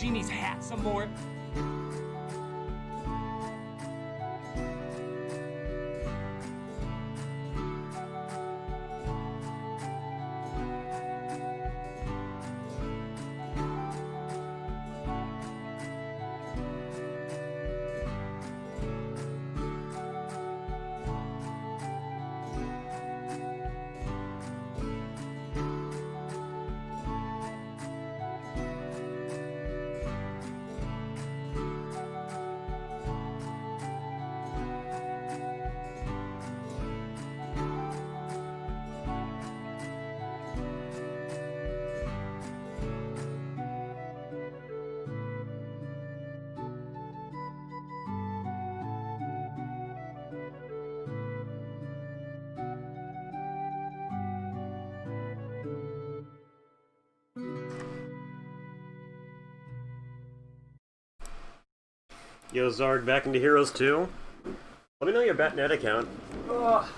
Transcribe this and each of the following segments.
Genie's hat some more? Yo, Zarg, back into Heroes 2. Let me know your Batnet account. Ugh.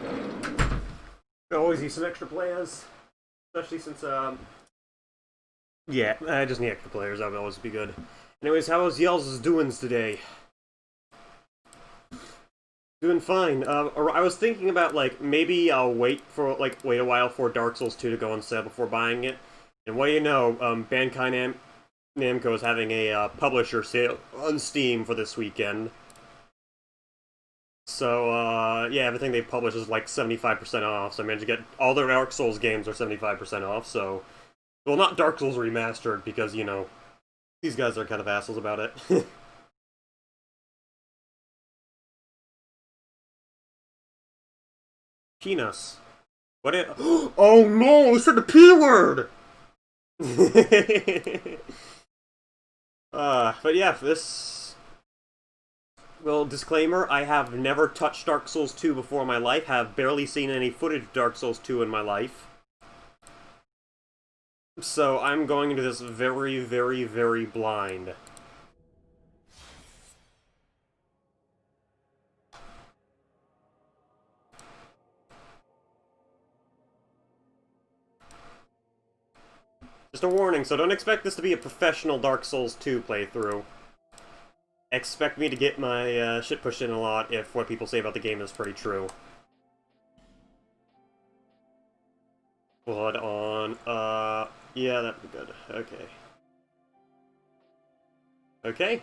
I always use some extra players. Especially since, yeah, I just need extra players. That would always be good. Anyways, how was y'all's doings today? Doing fine. I was thinking about, like, maybe I'll wait a while for Dark Souls 2 to go on sale before buying it. And what do you know, Bandai Namco is having a publisher sale on Steam for this weekend. So, yeah, everything they publish is like 75% off, so I managed to get all their Dark Souls games are 75% off, so... Well, not Dark Souls Remastered, because, you know, these guys are kind of assholes about it. Penis. What it? Oh no! I said the P word! But yeah, this... Well, disclaimer, I have never touched Dark Souls 2 before in my life, have barely seen any footage of Dark Souls 2 in my life. So I'm going into this very, very, very blind. Just a warning, so don't expect this to be a professional Dark Souls 2 playthrough. Expect me to get my shit pushed in a lot if what people say about the game is pretty true. Blood on, yeah, that'd be good. Okay. Okay.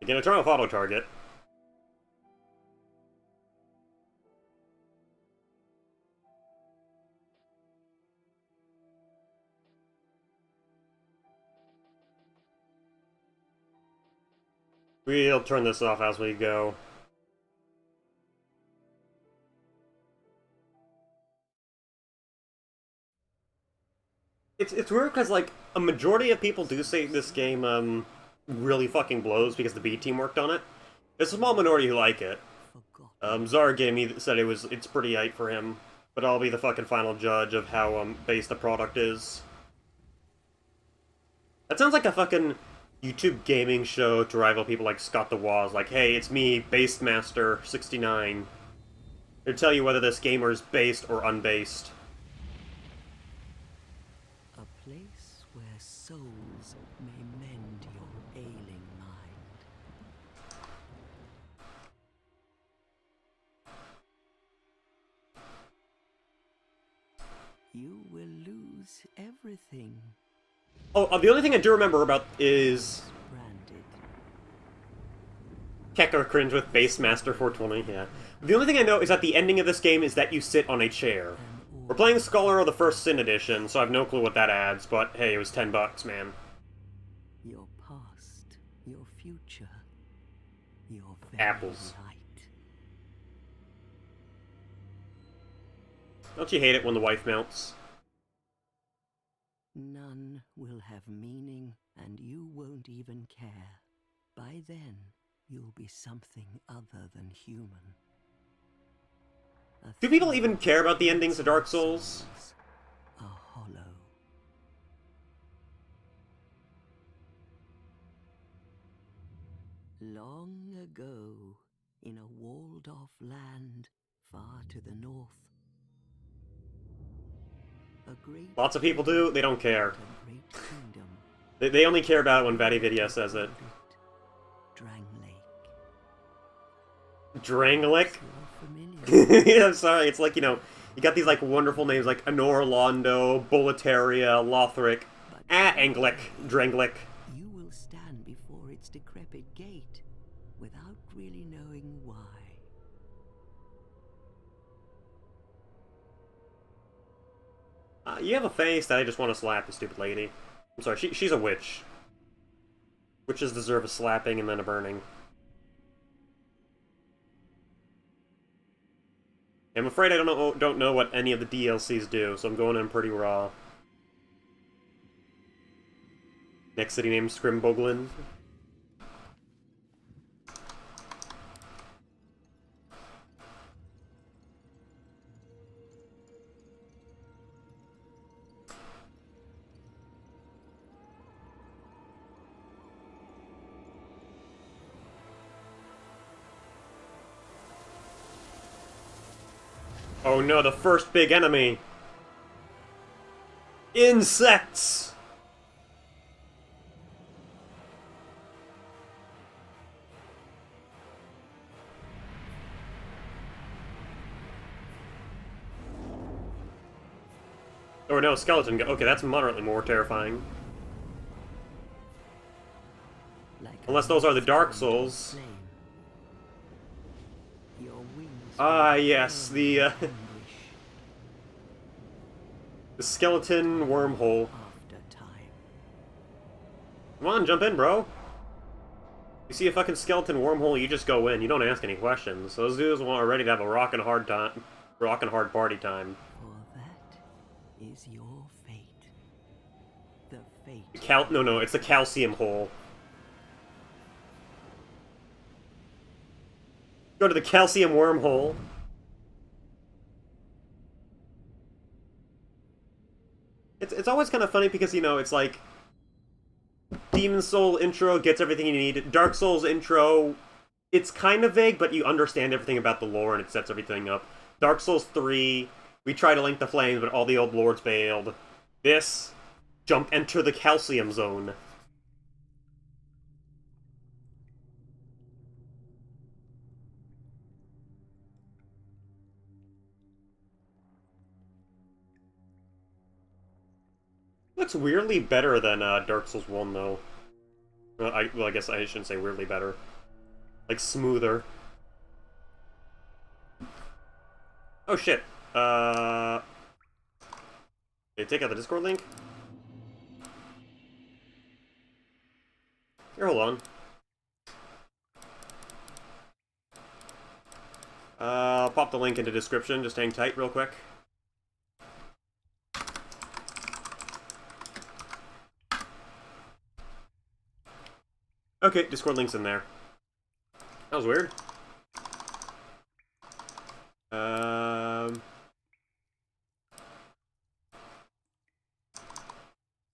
Again, a turn off auto-target. We'll turn this off as we go. It's weird because, like, a majority of people do say this game, really fucking blows because the B team worked on it. There's a small minority who like it. Zara gave me said it's pretty aight for him, but I'll be the fucking final judge of how, base the product is. That sounds like a fucking YouTube gaming show to rival people like Scott the Woz, like, hey, it's me, Basemaster69. They'll tell you whether this gamer is based or unbased. A place where souls may mend your ailing mind. You will lose everything. Oh, the only thing I do remember about is... Branded. Kecker cringe with Basemaster420, yeah. The only thing I know is that the ending of this game is that you sit on a chair. We're playing Scholar of the First Sin Edition, so I have no clue what that adds, but hey, it was $10, man. Your past, your future, your very Apples. light. Don't you hate it when the wife melts? None will have meaning, and you won't even care. By then, you'll be something other than human. Do people even care about the endings of Dark Souls? A hollow. Long ago, in a walled-off land far to the north, A great Lots of people do, they don't care. a great kingdom. They only care about it when Vadividia says it. Drang Lake. Drangleic? You're familiar. Yeah, I'm sorry, it's like, you know, you got these, like, wonderful names like Anor Londo, Boletaria, Lothric, Anglic, Drangleic. You will stand before its decrepit gate without really knowing why. You have a face that I just want to slap, you stupid lady. I'm sorry, she's a witch. Witches deserve a slapping and then a burning. I'm afraid I don't know what any of the DLCs do, so I'm going in pretty raw. Next city named Scrimboglin. Oh no, the first big enemy! Insects! Oh no, skeleton. Okay, that's moderately more terrifying. Unless those are the Dark Souls. Ah, yes, the skeleton wormhole. Come on, jump in, bro. You see a fucking skeleton wormhole, you just go in. You don't ask any questions. Those dudes are ready to have a rockin' hard party time. For that is your fate. The fate. No, it's the calcium hole. Go to the calcium wormhole. It's always kind of funny because, you know, it's like Demon Soul intro gets everything you need. Dark Souls intro, it's kind of vague, but you understand everything about the lore and it sets everything up. Dark Souls 3, we try to link the flames, but all the old lords bailed. This, enter the calcium zone. Looks weirdly better than Dark Souls 1, though. Well, I guess I shouldn't say weirdly better. Like, smoother. Oh, shit. Did they take out the Discord link? Here, hold on. I'll pop the link into description, just hang tight real quick. Okay, Discord link's in there. That was weird.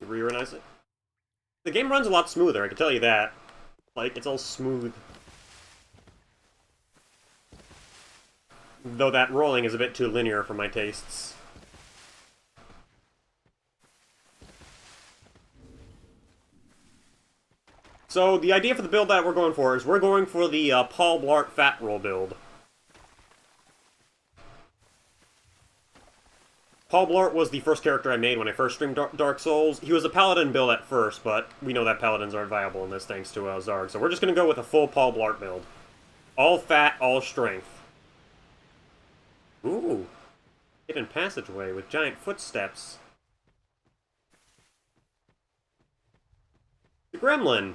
Reorganize it. The game runs a lot smoother, I can tell you that. Like, it's all smooth. Though that rolling is a bit too linear for my tastes. So, the idea for the build that we're going for is we're going for the Paul Blart Fat Roll build. Paul Blart was the first character I made when I first streamed Dark Souls. He was a Paladin build at first, but we know that Paladins aren't viable in this thanks to Zarg. So we're just going to go with a full Paul Blart build. All fat, all strength. Ooh. Hidden passageway with giant footsteps. The Gremlin.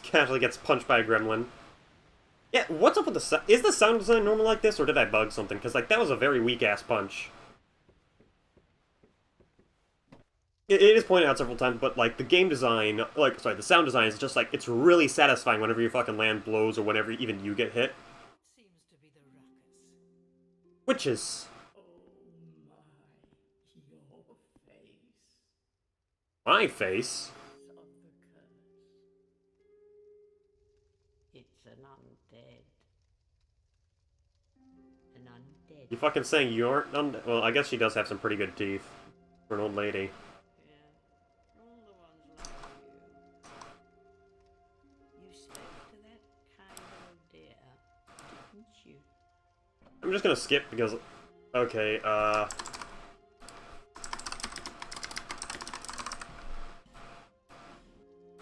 Casually gets punched by a gremlin. Yeah, what's up with the sound? Is the sound design normal like this, or did I bug something? Because, like, that was a very weak-ass punch. It is pointed out several times, but, like, the game design, like, sorry, the sound design is just, like, it's really satisfying whenever you fucking land blows or whenever even you get hit. Seems to be the ruckus. Witches. Oh my, your face. My face? You fucking saying you aren't well, I guess she does have some pretty good teeth. For an old lady. Yeah. All the ones like you. You spoke to that kind old dear, didn't you? I'm just gonna skip because... Okay,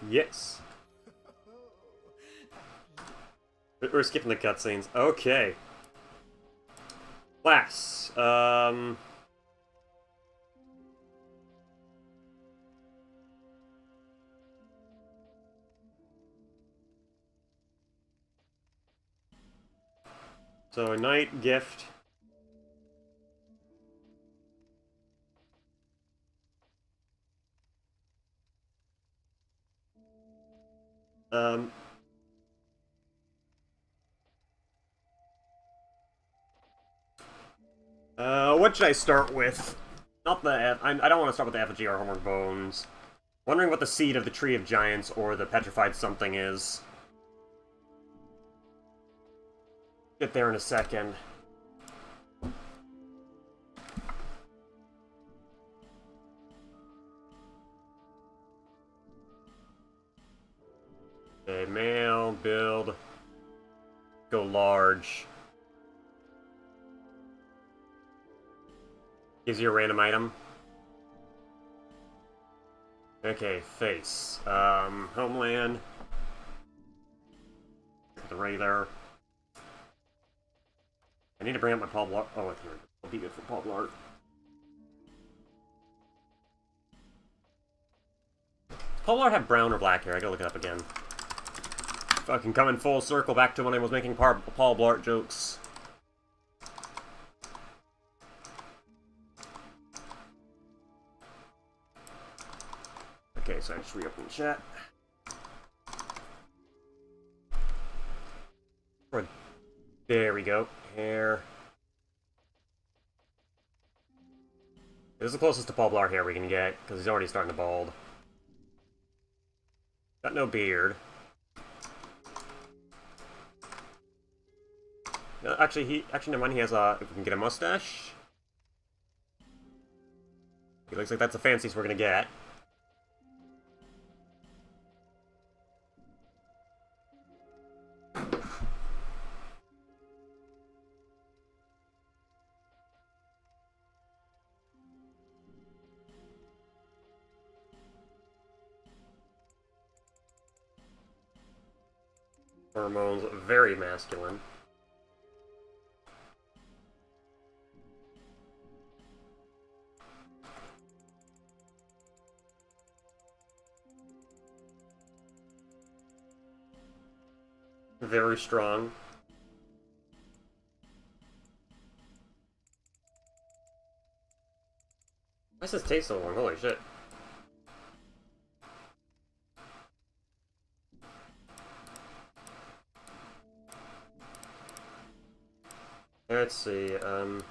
Yes. We're skipping the cutscenes. Okay. Class. So, a knight, gift. Um... What should I start with? Not the... I don't want to start with the effigy or Homework Bones. Wondering what the seed of the Tree of Giants or the Petrified Something is. Get there in a second. Okay, mail, build. Go large. Gives you a random item. Okay, face. Homeland. The regular. I need to bring up my Paul Blart. Oh, here. It'll be good for Paul Blart. Paul Blart have brown or black hair? I gotta look it up again. Fucking coming full circle back to when I was making Paul Blart jokes. Okay, so I just reopened chat. There we go. Hair. This is the closest to Paul Blart hair we can get, because he's already starting to bald. Got no beard. Actually, never mind, he has a... If we can get a mustache... It looks like that's the fanciest we're gonna get. Hormones, very masculine. Very strong. Why does this taste so long? Holy shit. Let's see, doesn't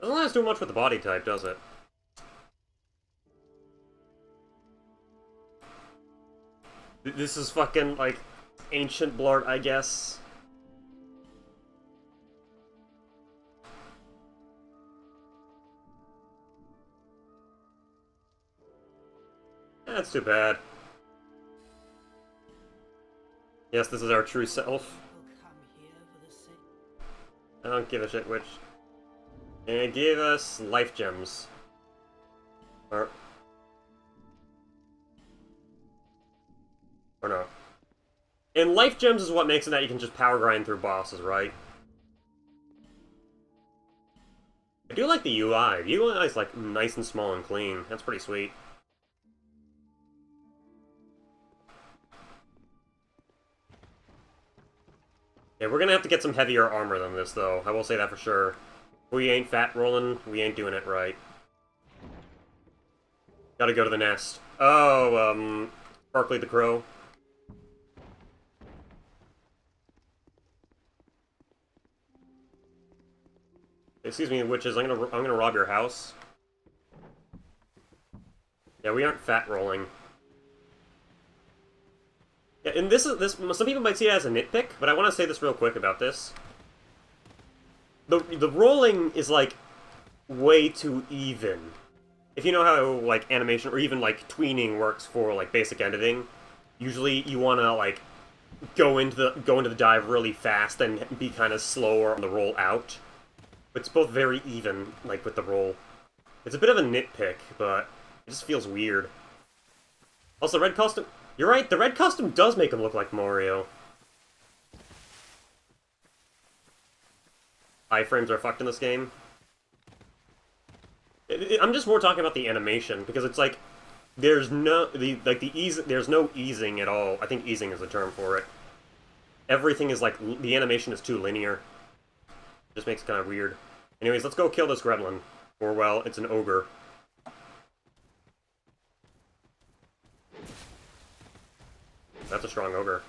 last too much with the body type, does it? This is fucking, like, ancient Blart, I guess. That's too bad. Yes, this is our true self. I don't give a shit which. And give us life gems. Or no. And life gems is what makes it that you can just power grind through bosses, right? I do like the UI. The UI is like nice and small and clean. That's pretty sweet. Yeah, we're gonna have to get some heavier armor than this, though. I will say that for sure. We ain't fat rolling, we ain't doing it right. Gotta go to the nest. Oh, Sparkly the Crow. Excuse me, witches, I'm gonna rob your house. Yeah, we aren't fat rolling. Yeah, and this. Some people might see it as a nitpick, but I want to say this real quick about this. The rolling is like way too even. If you know how like animation or even like tweening works for like basic editing, usually you want to like go into the dive really fast and be kind of slower on the roll out. It's both very even, like with the roll. It's a bit of a nitpick, but it just feels weird. Also, red costume. You're right. The red costume does make him look like Mario. Iframes are fucked in this game. I'm just more talking about the animation because it's like there's no there's no easing at all. I think easing is the term for it. Everything is like the animation is too linear. Just makes it kind of weird. Anyways, let's go kill this gremlin. Or well, it's an ogre. That's a strong ogre.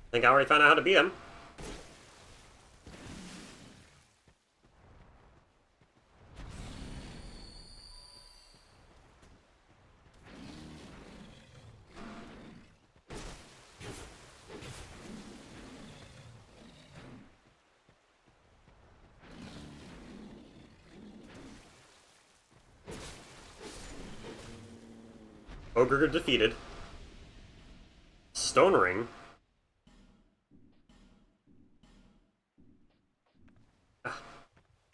I think I already found out how to beat him. Ogre defeated. Stone ring.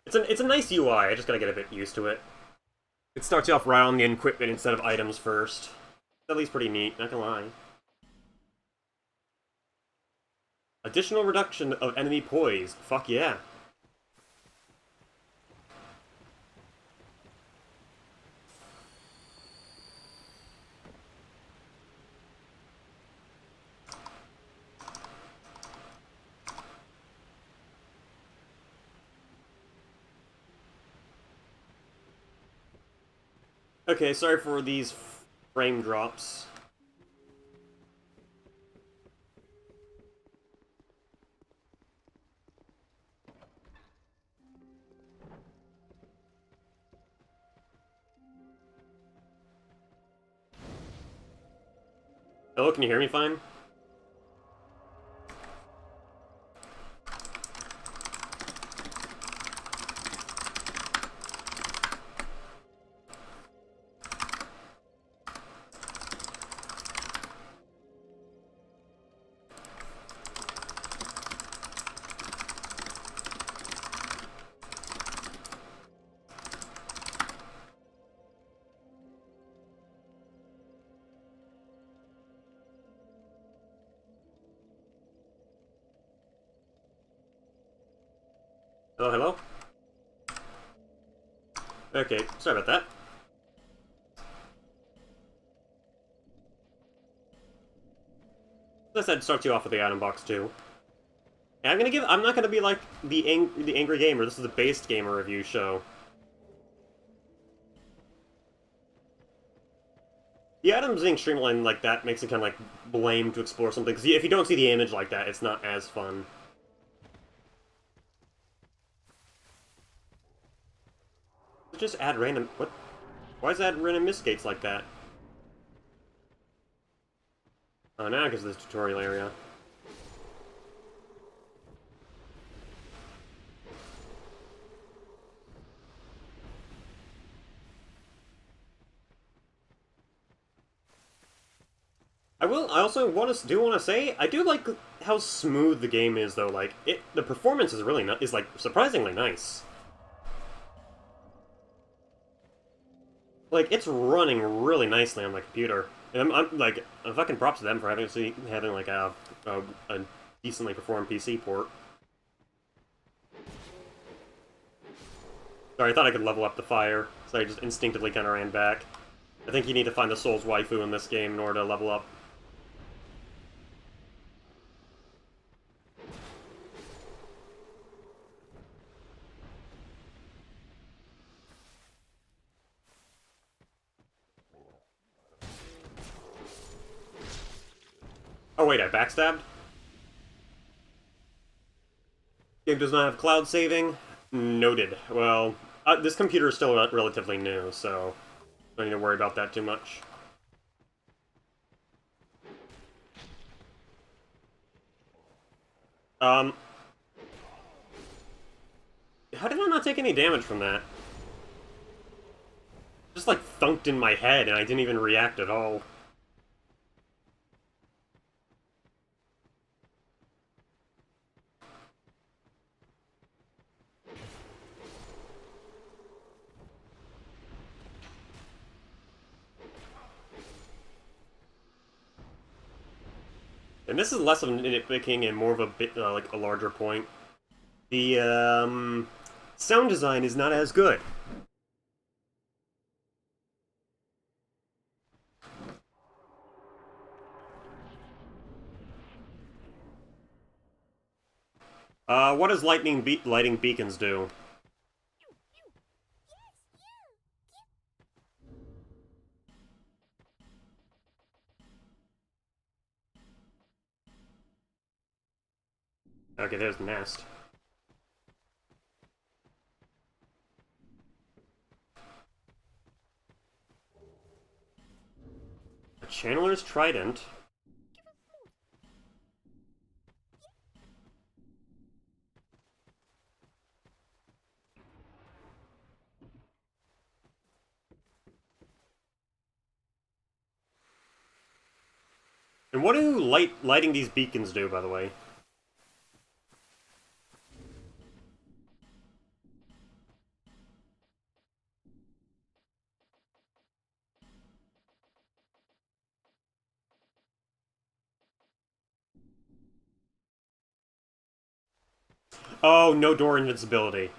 It's a nice UI, I just gotta get a bit used to it. It starts you off right on the equipment instead of items first. It's at least pretty neat, not gonna lie. Additional reduction of enemy poise. Fuck yeah. Okay, sorry for these frame drops. Hello, can you hear me fine? Hello, hello? Okay, sorry about that. As I said, starts you off with the item box too. And I'm not gonna be like the angry gamer. This is the based gamer review show. The items being streamlined like that makes it kind of like lame to explore something. Because if you don't see the image like that, it's not as fun. Just add random... What? Why does it add random miss gates like that? Oh, now because of this tutorial area. I also want to say, I do like how smooth the game is, though. Like, the performance is really is like surprisingly nice. Like, it's running really nicely on my computer. And I'm like, fucking props to them for having like a decently performed PC port. Sorry, I thought I could level up the fire, so I just instinctively kind of ran back. I think you need to find the Soul's waifu in this game in order to level up. Oh wait, I backstabbed? Game does not have cloud saving. Noted. Well, this computer is still relatively new, so don't need to worry about that too much. How did I not take any damage from that? Just like thunked in my head and I didn't even react at all. And this is less of an nitpicking and more of a bit like a larger point. The sound design is not as good. What does lighting beacons do? Okay, there's Nest. A Channeler's Trident. And what do lighting these beacons do, by the way? Oh, no door invincibility.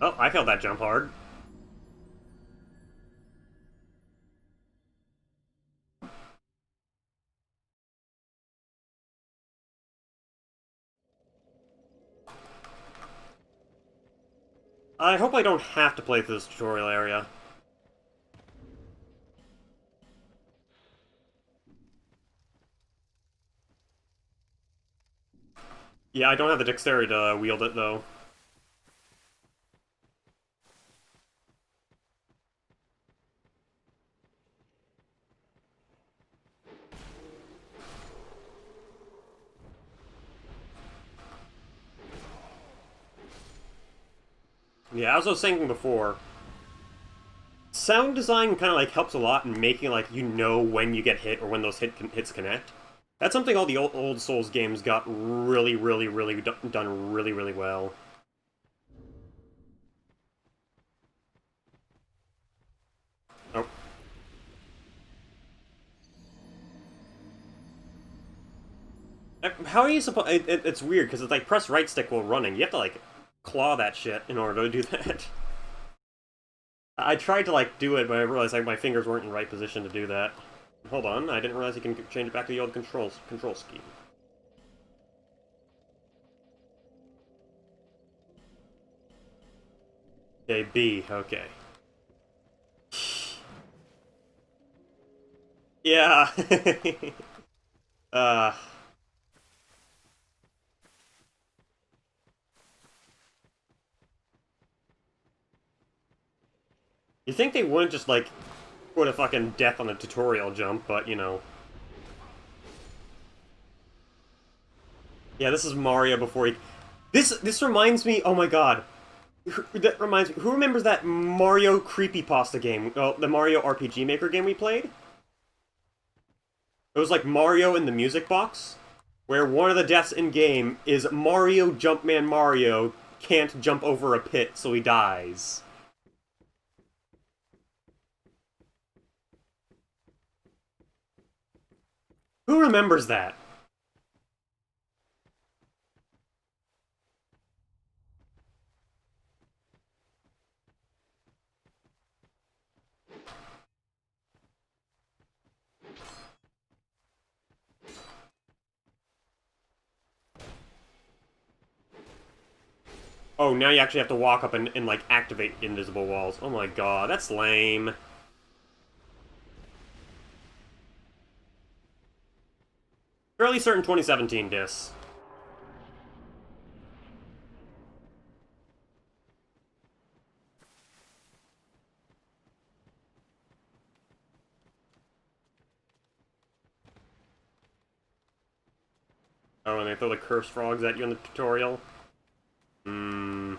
Oh, I failed that jump hard. I hope I don't have to play through this tutorial area. Yeah, I don't have the dexterity to wield it, though. Yeah, as I was saying before, sound design kind of like helps a lot in making like you know when you get hit or when those hits connect. That's something all the old Souls games got really, really done really well. Oh. How are you supposed? It's weird because it's like press right stick while running. You have to like claw that shit in order to do that. I tried to like do it, but I realized like my fingers weren't in the right position to do that. Hold on, I didn't realize you can change it back to the old control scheme. Okay, B. Okay. Yeah. uh. You think they wouldn't just like put a fucking death on a tutorial jump, but you know. Yeah, this is Mario before he. This reminds me. Oh my god. That reminds me. Who remembers that Mario creepypasta game? Oh, the Mario RPG Maker game we played. It was like Mario in the music box, where one of the deaths in game is Mario Jumpman Mario can't jump over a pit, so he dies. Who remembers that? Oh, now you actually have to walk up and like, activate invisible walls. Oh my god, that's lame. Fairly certain 2017 diss. Oh, and they throw the cursed frogs at you in the tutorial? Hmm.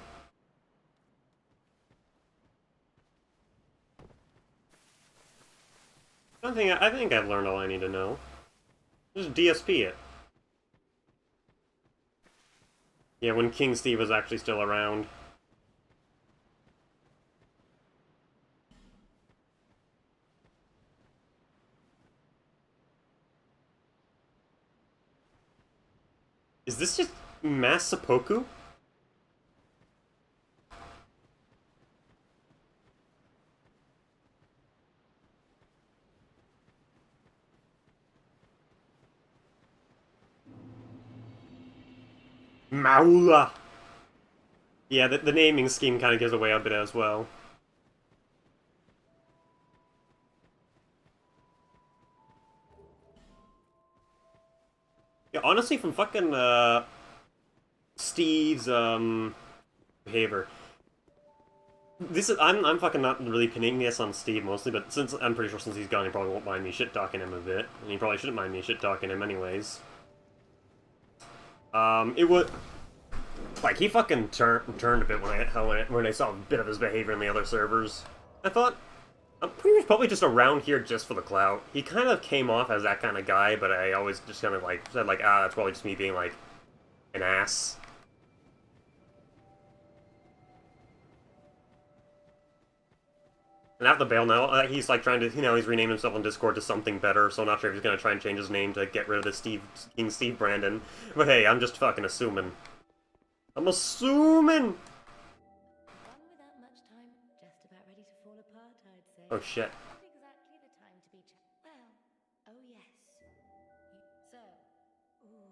I think I've learned all I need to know. Just DSP it. Yeah, when King Steve was actually still around. Is this just mass seppuku? Maula! Yeah, the naming scheme kind of gives away a bit as well. Yeah, honestly, from fucking, Steve's, behavior. This is I'm fucking not really pinning this on Steve mostly, but since I'm pretty sure since he's gone, he probably won't mind me shit talking him a bit, and he probably shouldn't mind me shit talking him anyways. It would like he fucking turned a bit when I saw a bit of his behavior in the other servers. I thought I'm pretty much probably just around here just for the clout. He kind of came off as that kind of guy, but I always just kind of like said like that's probably just me being like an ass. And I have to bail now. He's like trying to, he's renamed himself on Discord to something better, so I'm not sure if he's gonna try and change his name to get rid of the King Steve Brandon. But hey, I'm just fucking assuming. I'm assuming! One without much time, just about ready to fall apart, I'd say. Oh shit. Not exactly the time to be well, oh yes. So, ooh.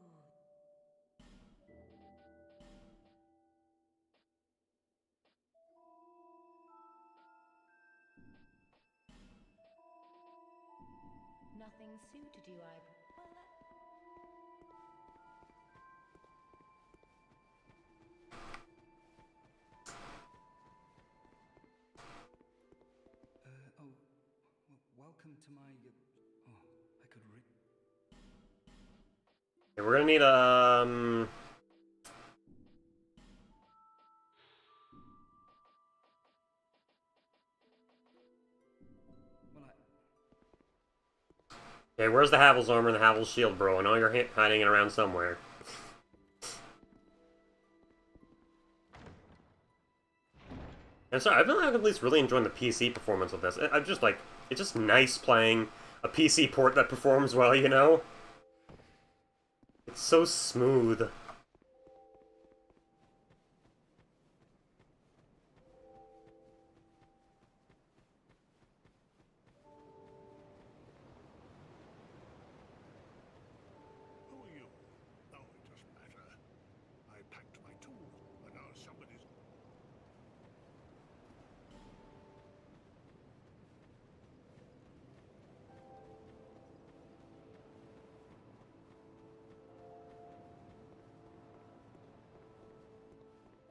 Nothing suited you, I... Well, that... Welcome to my... oh, I could read... Okay, we're gonna need, Well, Okay, where's the Havel's armor and the Havel's shield, bro? I know you're hiding it around somewhere. And sorry, I've been at least really enjoying the PC performance of this. I'm just like, it's just nice playing a PC port that performs well, you know? It's so smooth. Who are you? Oh, it doesn't matter. I packed my tools, and now somebody's...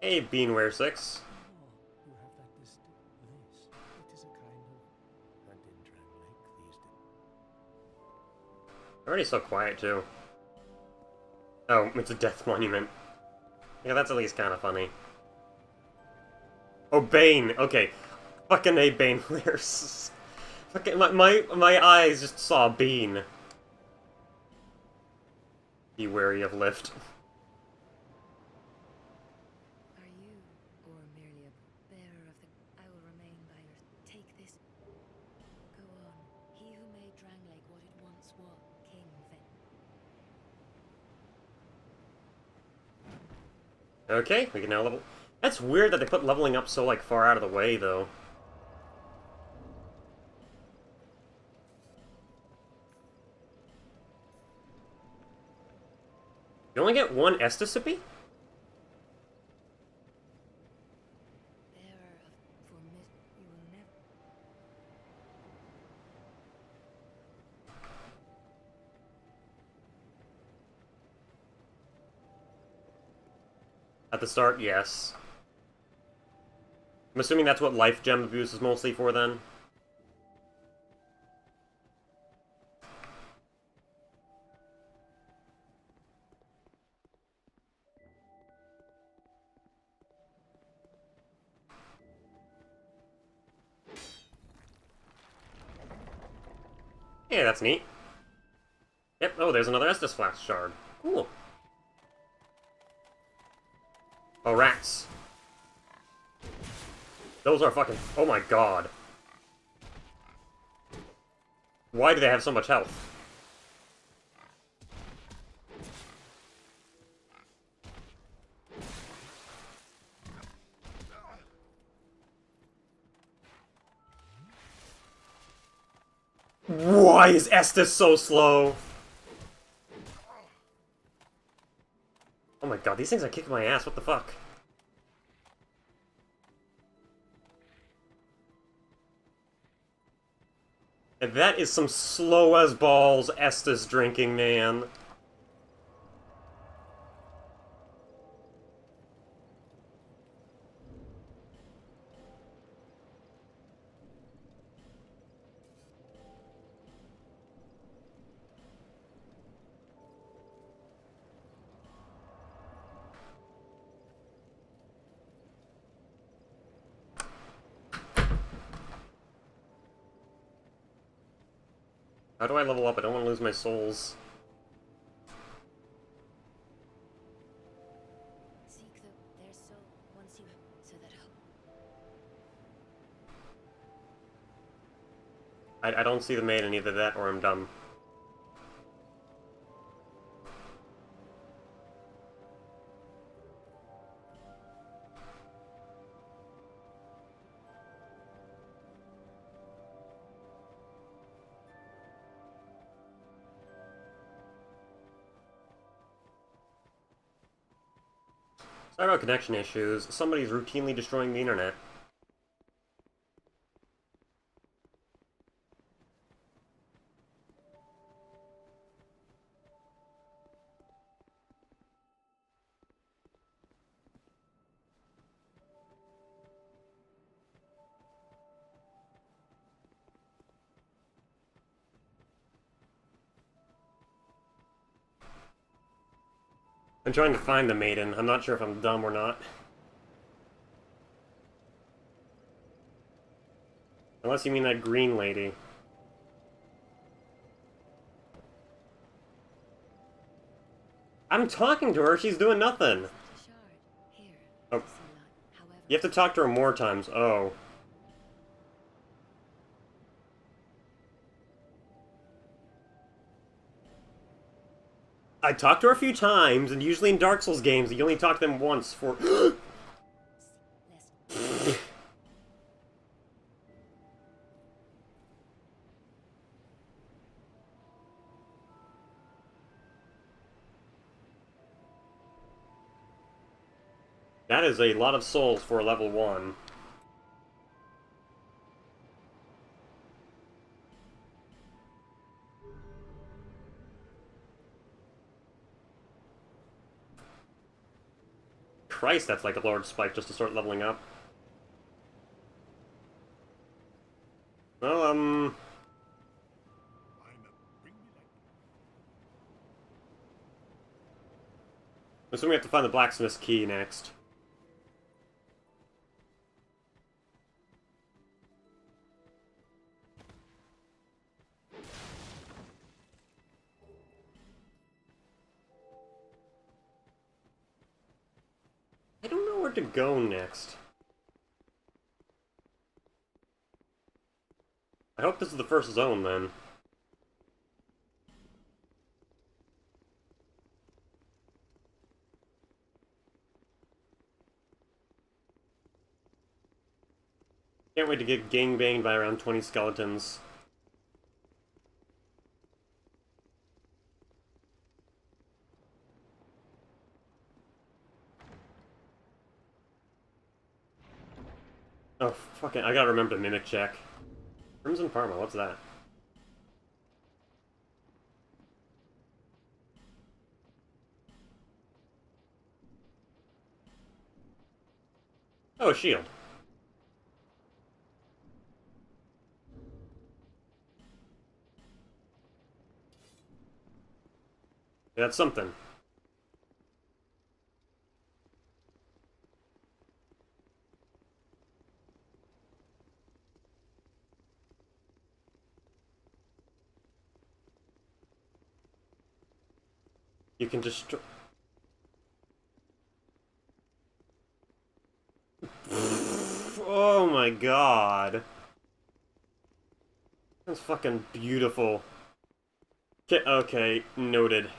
Hey, Beanware6. You have that this. It is a kind of. And in Drang Lake these days. Already so quiet, too. Oh, it's a death monument. Yeah, that's at least kind of funny. Oh, Bane! Okay. Fucking A, Bane players. Fucking, my eyes just saw Bean. Be wary of Lift. Are you, or merely a bearer of the... I will remain by your... Take this. Go on. He who made Drang Lake what it once was, King Ven... Okay, we can now level... That's weird that they put leveling up so, like, far out of the way, though. You only get one Estisippi? At the start, yes. I'm assuming that's what life gem abuse is mostly for, then? Yeah, that's neat. Yep, oh, there's another Estus Flask shard. Cool. Oh, rats. Those are fucking... Oh my god. Why do they have so much health? Why is Estus so slow? Oh my god, these things are kicking my ass, what the fuck? And that is some slow as balls Estus drinking, man. How do I level up? I don't want to lose my souls. Seek their soul once you so that hope. I don't see the maid in either that or I'm dumb. Sorry about connection issues. Somebody's routinely destroying the internet. I'm trying to find the maiden. I'm not sure if I'm dumb or not. Unless you mean that green lady. I'm talking to her, she's doing nothing! Oh. You have to talk to her more times. Oh. I talked to her a few times, and usually in Dark Souls games, you only talk to them once for... That is a lot of souls for level 1. Christ, that's like a large spike just to start leveling up. Well, I'm assuming we have to find the blacksmith's key next. I don't know where to go next. I hope this is the first zone, then. Can't wait to get gangbanged by around 20 skeletons. Oh, fucking, I gotta remember to mimic check. Crimson Parma, what's that? Oh, a shield. That's something. You can destroy... Oh my god. That's fucking beautiful. Okay, noted.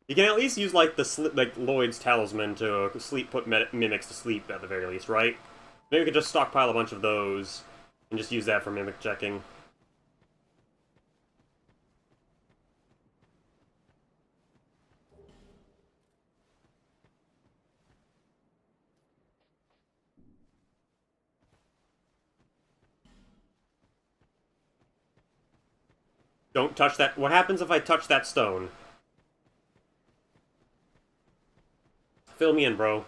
You can at least use, like, like, Lloyd's talisman to put mimics to sleep, at the very least, right? Maybe we could just stockpile a bunch of those, and just use that for mimic checking. Don't touch that. What happens if I touch that stone? Fill me in, bro.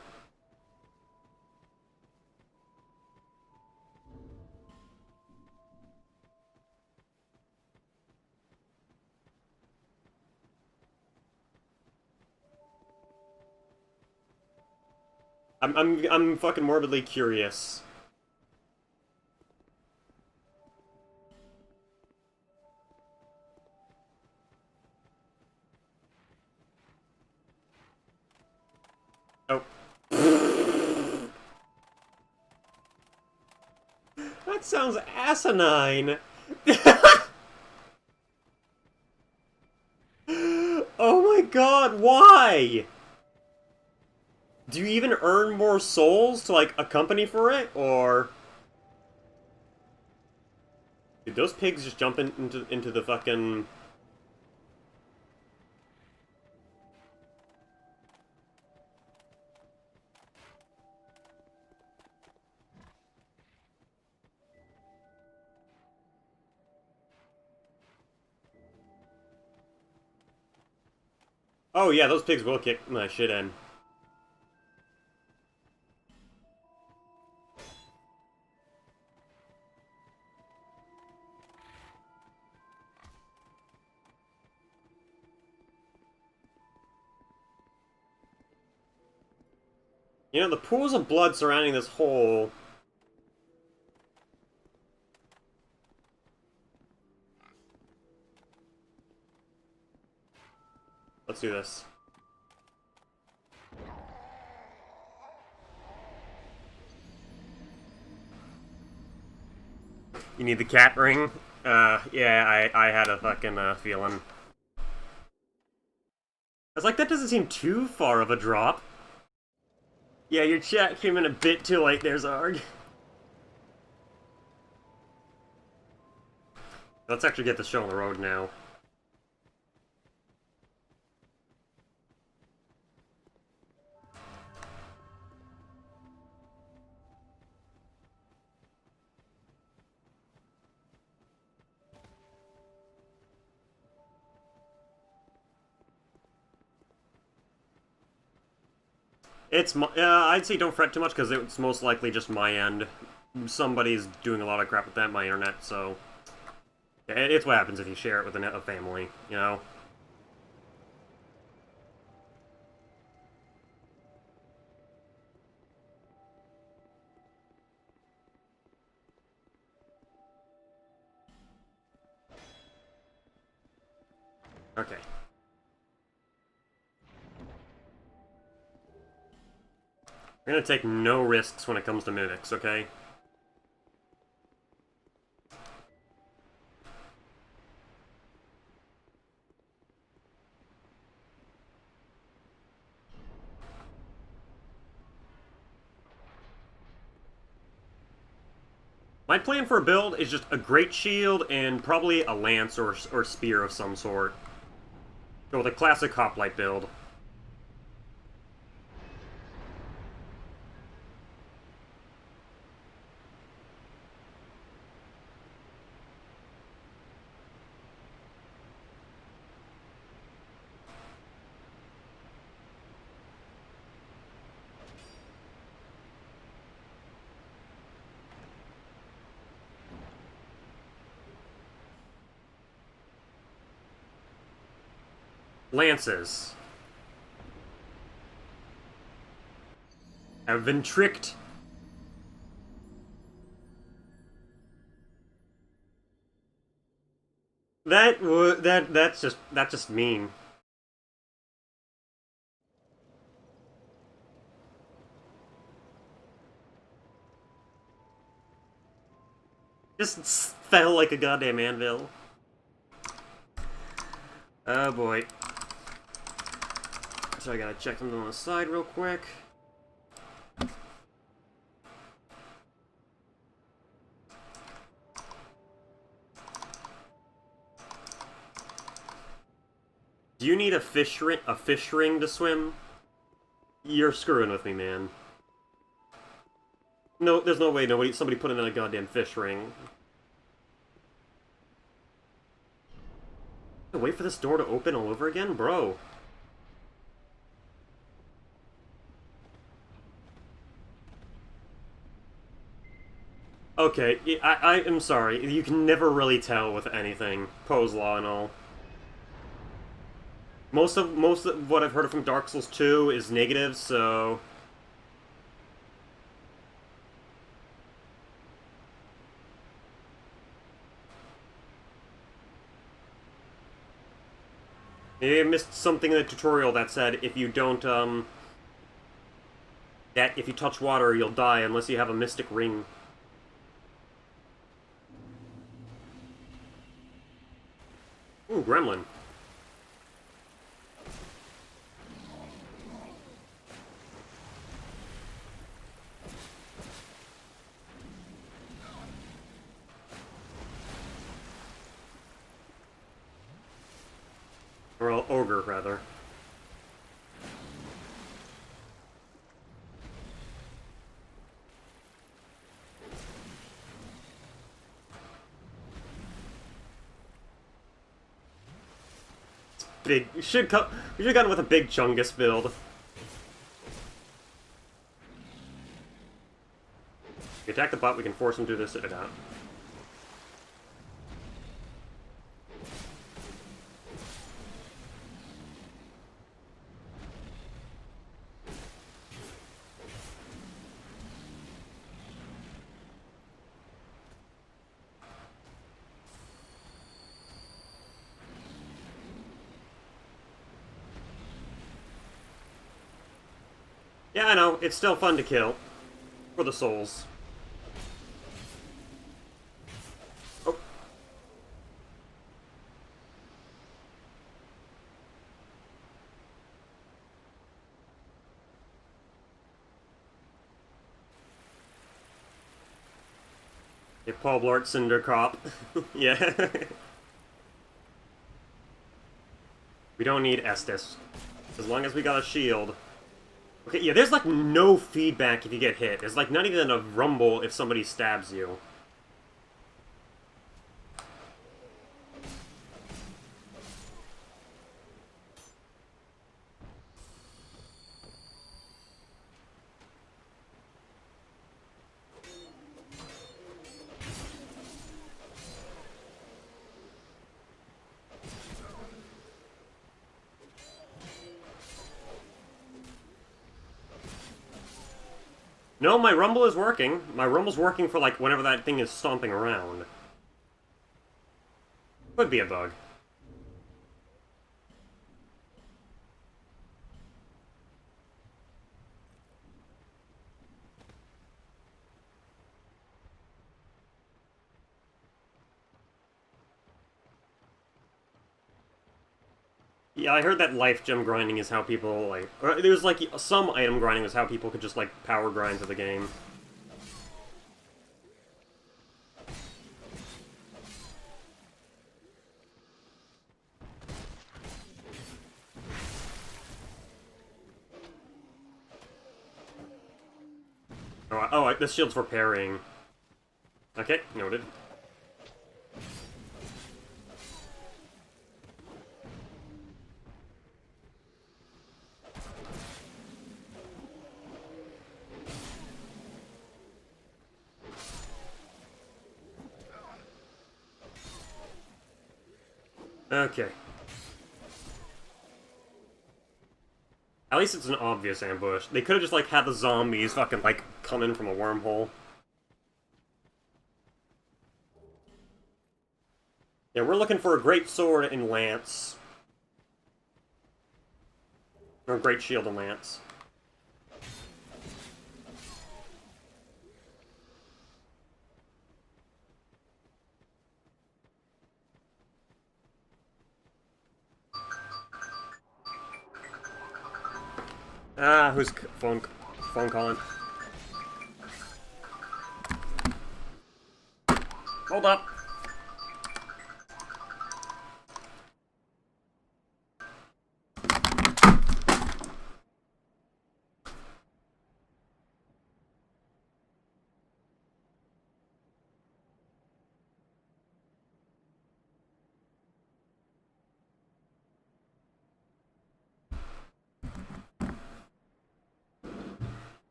I'm fucking morbidly curious. Oh. That sounds asinine. Oh my god, why? Do you even earn more souls to, like, accompany for it, or... Did those pigs just jump into the fucking... Oh yeah, those pigs will kick my shit in. You know, the pools of blood surrounding this hole... Let's do this. You need the cat ring? Yeah, I had a fucking, feeling. I was like, that doesn't seem too far of a drop. Yeah, your chat came in a bit too late there, Zarg. Let's actually get the show on the road now. It's I'd say don't fret too much, because it's most likely just my end. Somebody's doing a lot of crap with that, my internet, so... It's what happens if you share it with a family, you know? Okay. We're gonna take no risks when it comes to mimics, okay? My plan for a build is just a great shield and probably a lance or spear of some sort. Go with a classic hoplite build. Lances. Have been tricked. That's just mean. Just fell like a goddamn anvil. Oh boy. So I gotta check something on the side real quick. Do you need a fish ring to swim? You're screwing with me, man. No, there's no way somebody put in a goddamn fish ring. Wait for this door to open all over again? Bro. Okay, I am sorry. You can never really tell with anything. Poe's Law and all. Most of what I've heard from Dark Souls 2 is negative, so... Maybe I missed something in the tutorial that said if you don't, that if you touch water, you'll die unless you have a mystic ring. Ooh, gremlin. Or ogre, rather. Big. We should have gone with a big Chungus build. If we attack the bot, we can force him to sit it out. Yeah, I know. It's still fun to kill. For the souls. Oh. Yeah, Paul Blart Cinder Cop. Yeah. We don't need Estus. As long as we got a shield. Okay, yeah, there's like no feedback if you get hit. There's like not even a rumble if somebody stabs you. No, my rumble is working. My rumble's working for, like, whenever that thing is stomping around. Could be a bug. Yeah, I heard that life gem grinding is how people, like... Or there's, like, some item grinding is how people could just, like, power grind to the game. Oh, this shield's for parrying. Okay, noted. Okay. At least it's an obvious ambush. They could have just, like, had the zombies fucking, like, come in from a wormhole. Yeah, we're looking for a great sword and lance. Or a great shield and lance. Ah, who's phone calling? Hold up.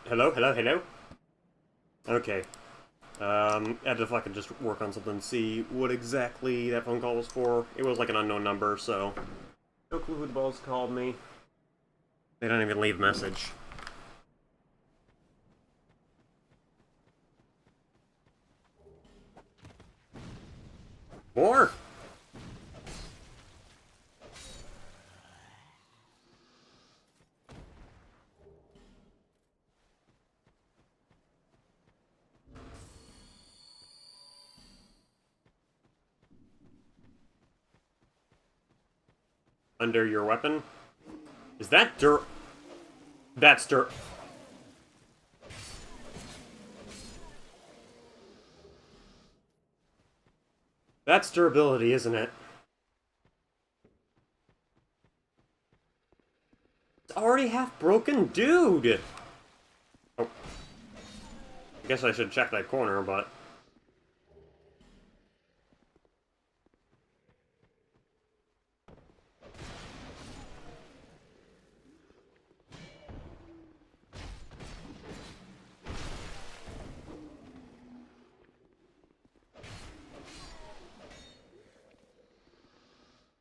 Hello, hello, hello? Okay. I had to fucking just work on something, see what exactly that phone call was for. It was like an unknown number, so... No clue who the balls called me. They don't even leave a message. More! Under your weapon? Is that That's That's durability, isn't it? It's already half broken? Dude! Oh. I guess I should check that corner, but...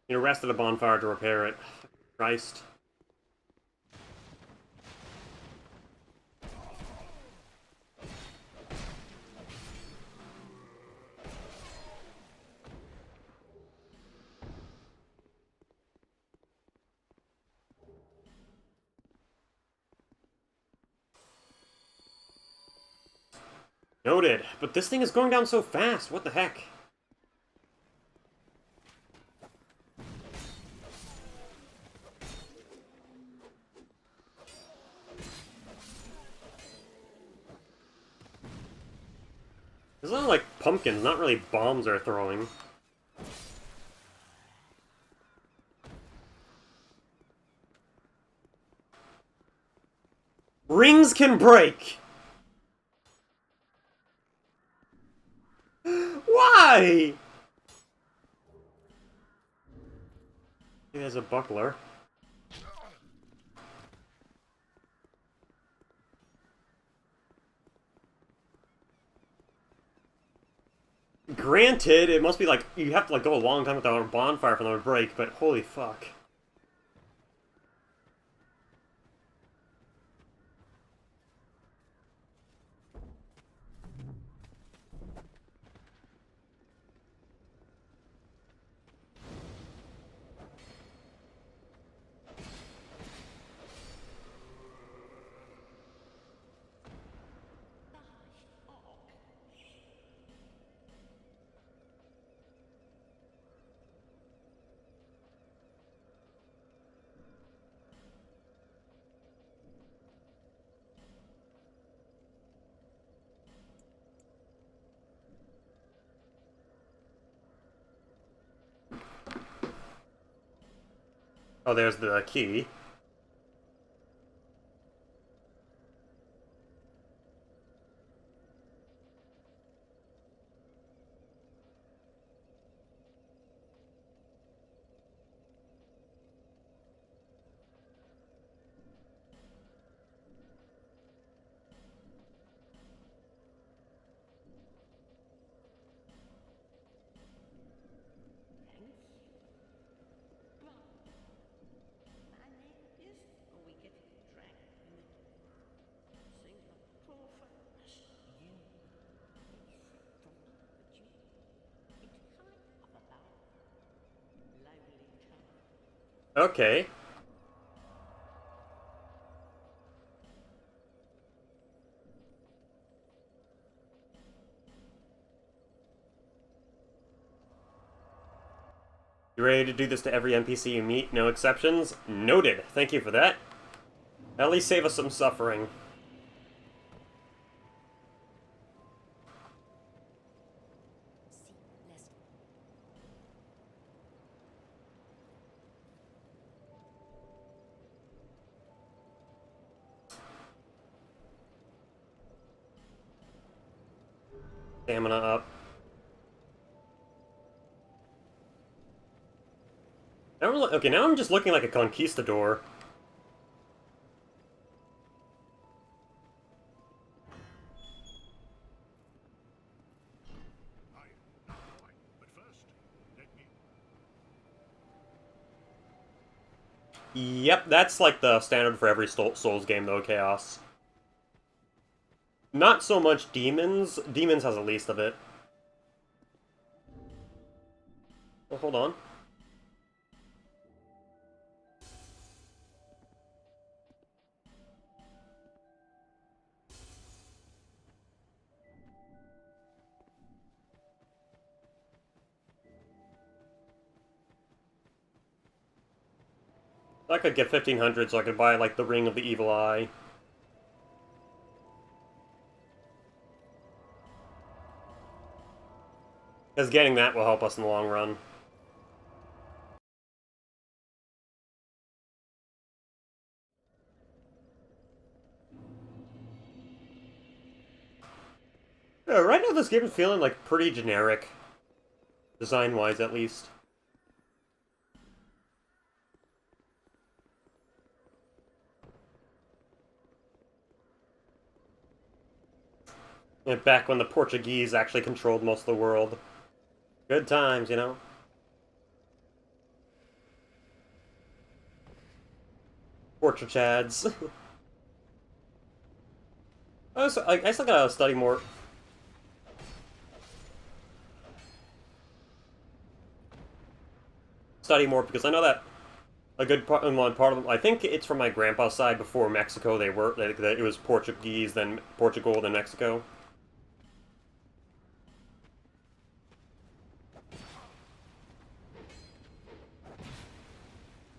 You rest at a bonfire to repair it. Christ. Noted. But this thing is going down so fast. What the heck? These are like pumpkins, not really bombs they're throwing. Rings can break! Why? There's a buckler. granted, it must be like, you have to like go a long time without a bonfire for them to break, but holy fuck. Oh, there's the key. My name is, or we get dragged in the sing the poor furnace. You, but you, it's kind of about lively time. Okay. You ready to do this to every NPC you meet? No exceptions? Noted. Thank you for that. At least save us some suffering. See, less. Stamina up. Okay, now I'm just looking like a conquistador. But first, let me... Yep, that's like the standard for every Souls game, though, Chaos. Not so much Demons. Demons has the least of it. Oh, hold on. I could get 1500 so I could buy, like, the Ring of the Evil Eye. Because getting that will help us in the long run. Yeah, right now this game is feeling, like, pretty generic. Design-wise, at least. And back when the Portuguese actually controlled most of the world. Good times, you know? Portuchads. I still gotta study more. Study more because I know that a good part, one part of, I think it's from my grandpa's side. Before Mexico, that it was Portuguese, then Portugal, then Mexico.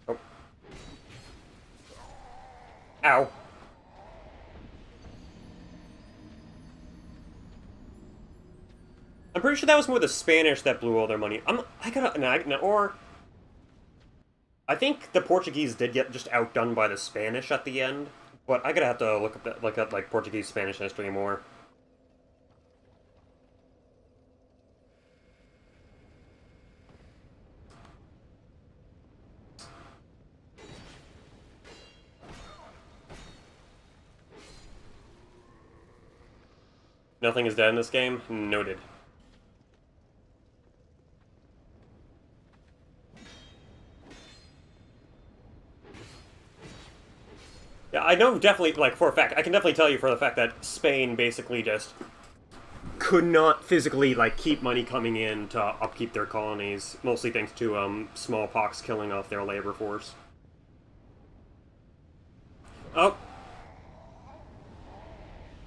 Oh. Ow. I'm pretty sure that was more the Spanish that blew all their money. I gotta, no, or I think the Portuguese did get just outdone by the Spanish at the end, but I gotta have to look up like Portuguese Spanish history more. Nothing is dead in this game? Noted. Yeah, I know definitely, like, for a fact, I can definitely tell you for the fact that Spain basically just could not physically, like, keep money coming in to upkeep their colonies, mostly thanks to, smallpox killing off their labor force. Oh.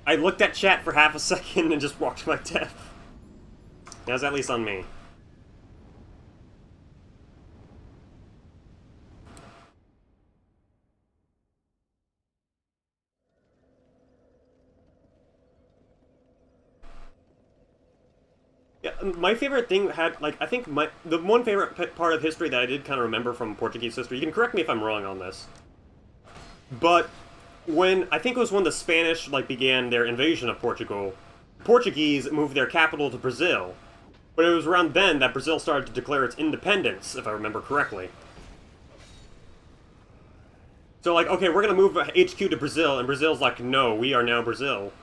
I looked at chat for half a second and just walked to my death. That's at least on me. Yeah, my favorite thing had, like, I think the one favorite part of history that I did kind of remember from Portuguese history, you can correct me if I'm wrong on this, but when, I think it was when the Spanish, like, began their invasion of Portugal, Portuguese moved their capital to Brazil, but it was around then that Brazil started to declare its independence, if I remember correctly. So, like, okay, we're gonna move HQ to Brazil, and Brazil's like, no, we are now Brazil.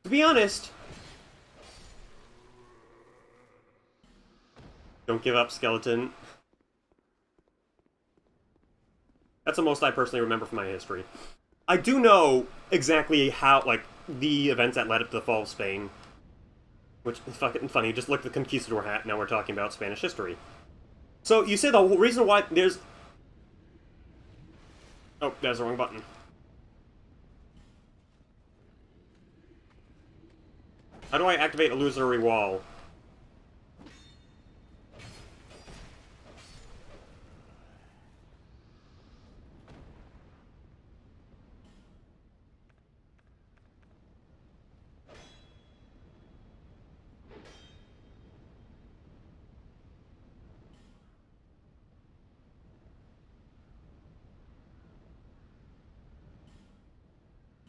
To be honest... Don't give up, skeleton. That's the most I personally remember from my history. I do know exactly how, like, the events that led up to the fall of Spain. Which is fucking funny, just look at the conquistador hat, now we're talking about Spanish history. So, you say the whole reason why there's... Oh, that's the wrong button. How do I activate illusory wall?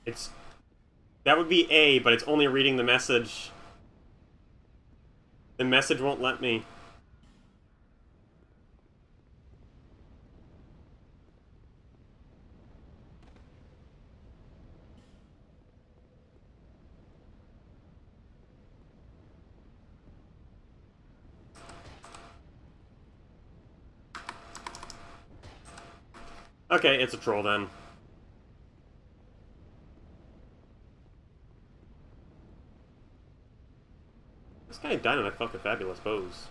It's... That would be A, but it's only reading the message. The message won't let me. Okay, it's a troll then. This guy died in a fucking fabulous pose.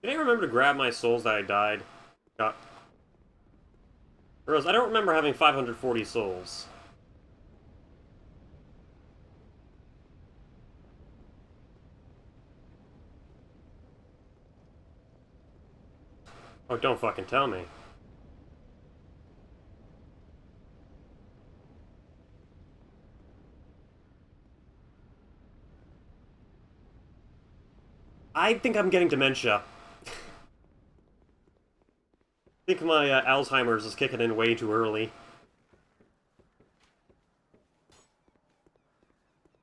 Did I remember to grab my souls that I got? Rose, I don't remember having 540 souls. Oh, don't fucking tell me. I think I'm getting dementia. I think my Alzheimer's is kicking in way too early.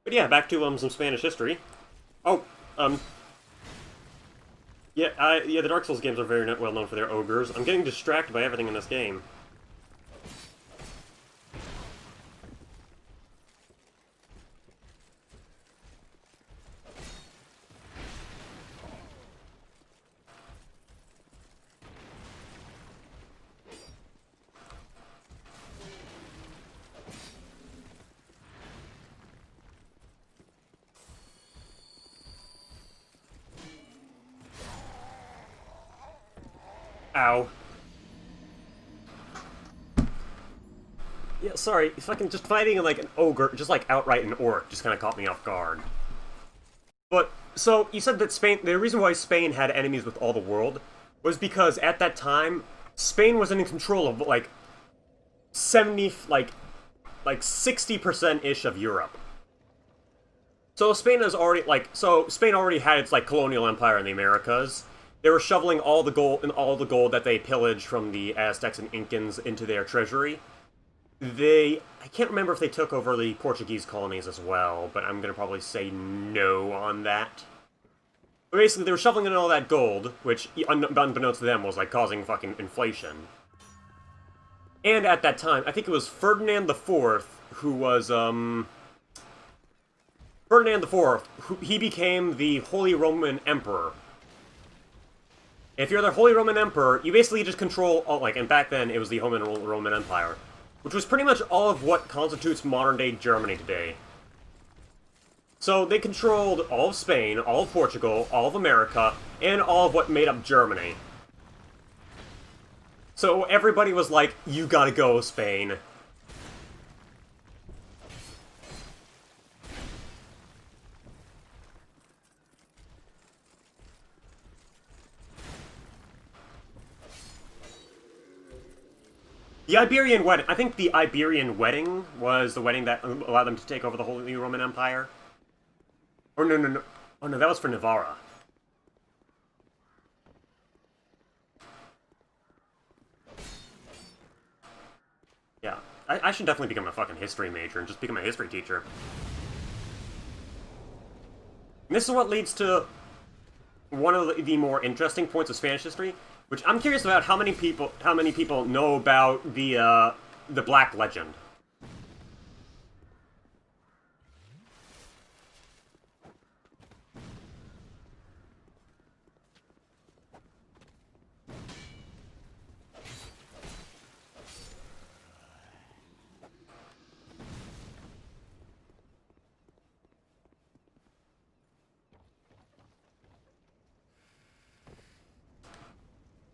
But yeah, back to some Spanish history. Oh, yeah, the Dark Souls games are very well known for their ogres. I'm getting distracted by everything in this game. Ow. Yeah, sorry, fucking just fighting like an ogre, just like outright an orc, just kind of caught me off guard. But, so, you said that Spain, the reason why Spain had enemies with all the world was because at that time, Spain was in control of, like, 60%-ish of Europe. So Spain has already, Spain already had its, like, colonial empire in the Americas. They were shoveling all the gold that they pillaged from the Aztecs and Incans into their treasury. I can't remember if they took over the Portuguese colonies as well, but I'm gonna probably say no on that. But basically, they were shoveling in all that gold, which, unbeknownst to them, was, like, causing fucking inflation. And at that time, I think it was Ferdinand IV, who was, Ferdinand IV, he became the Holy Roman Emperor. If you're the Holy Roman Emperor, you basically just control all, like, and back then it was the Holy Roman Empire, which was pretty much all of what constitutes modern-day Germany today. So they controlled all of Spain, all of Portugal, all of America, and all of what made up Germany. So everybody was like, you gotta go, Spain. The Iberian Wedding. I think the Iberian Wedding was the wedding that allowed them to take over the Holy Roman Empire. Or no. Oh no, that was for Navarra. Yeah, I should definitely become a fucking history major and just become a history teacher. And this is what leads to one of the more interesting points of Spanish history, which I'm curious about how many people know about the Black Legend.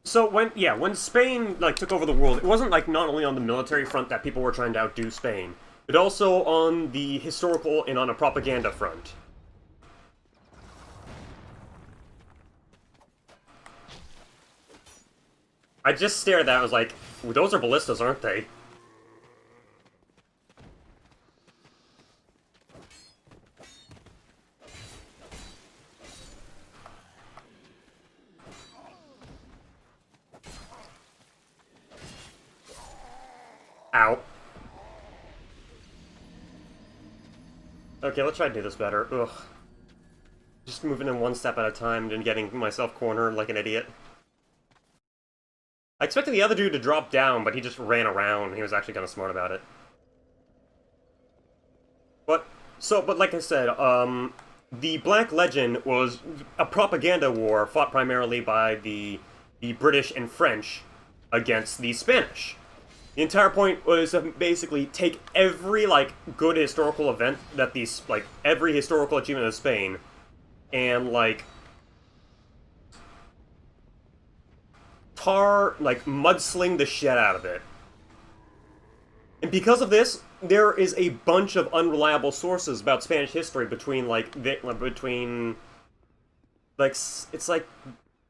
So when Spain like took over the world, it wasn't like not only on the military front that people were trying to outdo Spain, but also on the historical and on a propaganda front. I just stared at that, I was like, those are ballistas, aren't they? Ow. Okay, let's try to do this better. Ugh. Just moving in one step at a time and getting myself cornered like an idiot. I expected the other dude to drop down, but he just ran around. He was actually kind of smart about it. But like I said, the Black Legend was a propaganda war fought primarily by the British and French against the Spanish. The entire point was to basically take every, like, good historical event that these, like, every historical achievement of Spain, and, like, mudsling the shit out of it. And because of this, there is a bunch of unreliable sources about Spanish history between, like, it's like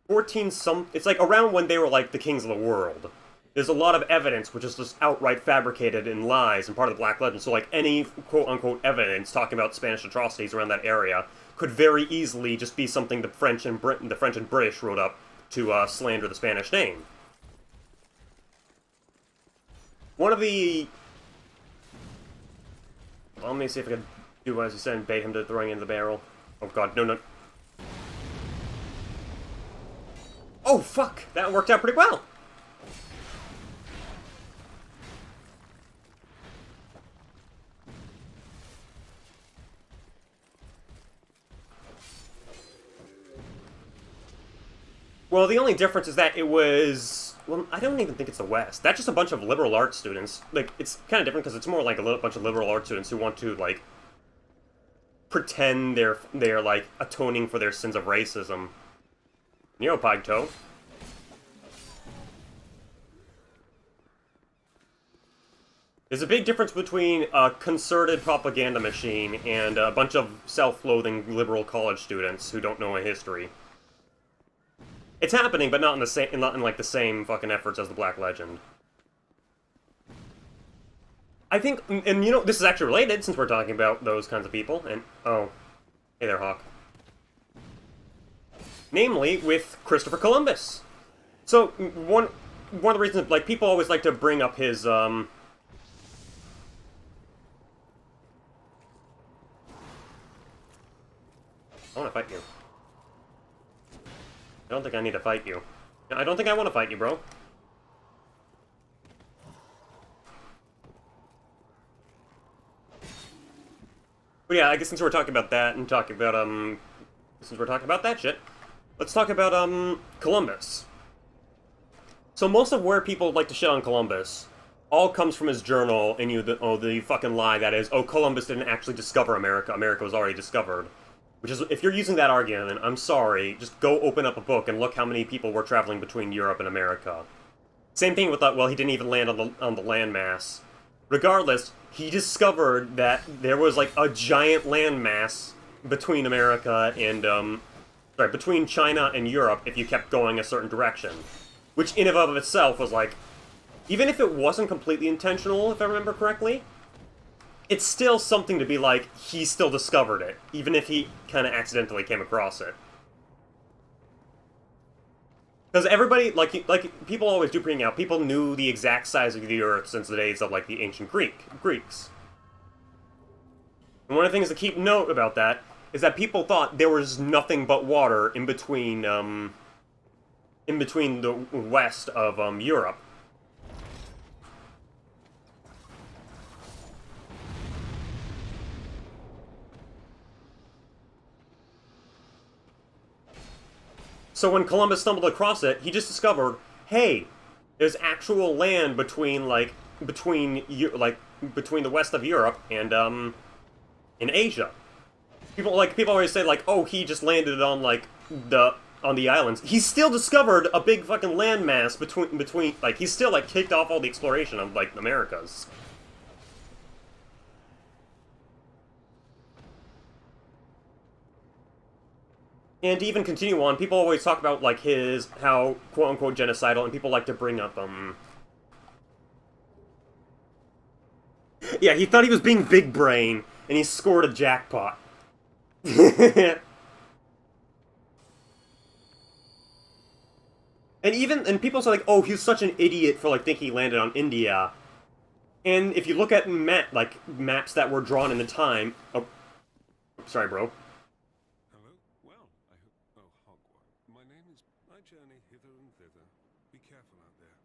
14 it's like around when they were, like, the kings of the world. There's a lot of evidence which is just outright fabricated and lies and part of the Black Legend. So, like, any quote-unquote evidence talking about Spanish atrocities around that area could very easily just be something the French and British wrote up to slander the Spanish name. One of the... Well, let me see if I can do as you said and bait him to throwing into the barrel. Oh god, no. Oh, fuck! That worked out pretty well! Well, the only difference is that it was... Well, I don't even think it's the West. That's just a bunch of liberal arts students. Like, it's kind of different because it's more like a bunch of liberal arts students who want to, like, pretend they're like, atoning for their sins of racism. Neopagto. There's a big difference between a concerted propaganda machine and a bunch of self-loathing liberal college students who don't know a history. It's happening, but not in like the same fucking efforts as the Black Legend. I think, and you know, this is actually related since we're talking about those kinds of people. And oh, hey there, Hawk. Namely, with Christopher Columbus. So one of the reasons, like, people always like to bring up his I want to fight you. I don't think I need to fight you. I don't think I want to fight you, bro. But yeah, I guess since we're talking about that and talking about, since we're talking about that shit, let's talk about, Columbus. So most of where people like to shit on Columbus all comes from his journal and the fucking lie that is, oh, Columbus didn't actually discover America, America was already discovered. Which is, if you're using that argument, I'm sorry, just go open up a book and look how many people were traveling between Europe and America. Same thing with that, well, he didn't even land on the landmass. Regardless, he discovered that there was, like, a giant landmass between America and, between China and Europe if you kept going a certain direction. Which, in and of itself, was, like, even if it wasn't completely intentional, if I remember correctly, it's still something to be like, he still discovered it, even if he kind of accidentally came across it. Because everybody, like people always do bring out, people knew the exact size of the Earth since the days of, like, the ancient Greeks. And one of the things to keep note about that is that people thought there was nothing but water in between the west of, Europe. So when Columbus stumbled across it, he just discovered, hey, there's actual land between the west of Europe and in Asia. People always say, like, oh, he just landed on on the islands. He still discovered a big fucking landmass between like, he still, like, kicked off all the exploration of, like, Americas. And to even continue on, people always talk about, like, how quote-unquote genocidal, and people like to bring up, yeah, he thought he was being big brain, and he scored a jackpot. And people say, like, oh, he's such an idiot for, like, thinking he landed on India. And if you look at maps that were drawn in the time... Oh, sorry, bro. Hello? Well, I hope... Oh, Hogwarts. My name is... I journey hither and thither. Be careful out there.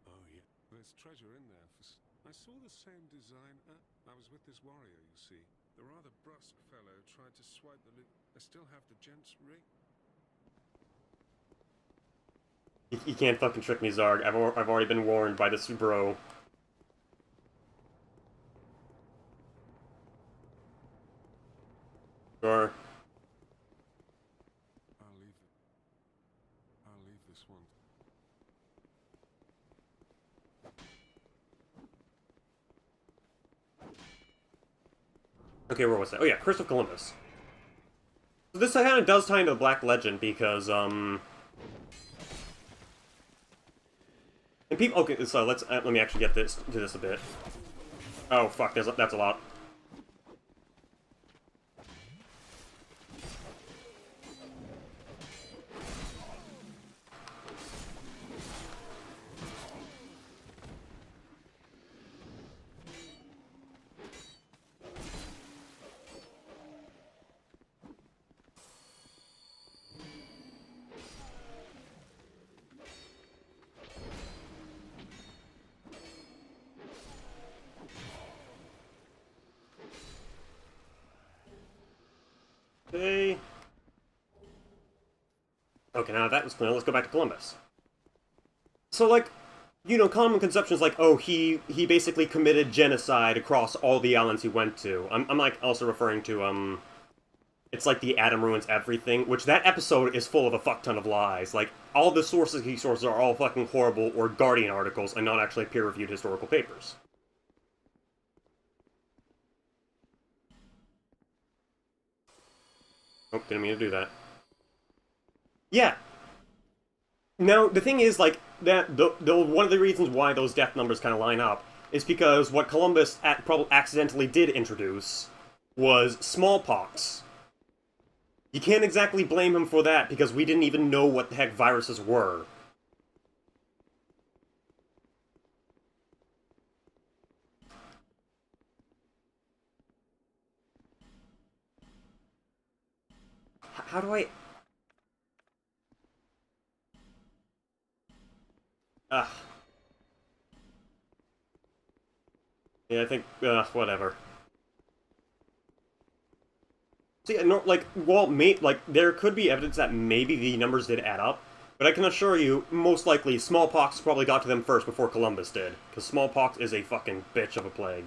Oh, yeah. There's treasure in there. I saw the same design. I was with this warrior, you see. The rather brusque fellow tried to swipe the loot. I still have the gent's ring. You can't fucking trick me, Zarg. I've already been warned by this bro. Sure. I'll leave this one. Okay, where was that? Oh yeah, Curse of Columbus. So this kind of does tie into the Black Legend because, and people... Okay, so let me actually get to this a bit. Oh, fuck, that's a lot. Okay. Okay, now that was clear. Let's go back to Columbus. So, like, you know, common conceptions like, oh, he basically committed genocide across all the islands he went to. I'm like, also referring to, it's like the Atom Ruins Everything, which that episode is full of a fuck ton of lies. Like, all the sources he sources are all fucking horrible or Guardian articles and not actually peer-reviewed historical papers. Oh, didn't mean to do that. Yeah. Now, the thing is, like, that one of the reasons why those death numbers kind of line up is because what Columbus probably accidentally did introduce was smallpox. You can't exactly blame him for that, because we didn't even know what the heck viruses were. How do I... Yeah, I think, whatever. See, no, like, well, like, there could be evidence that maybe the numbers did add up, but I can assure you, most likely, smallpox probably got to them first before Columbus did, because smallpox is a fucking bitch of a plague.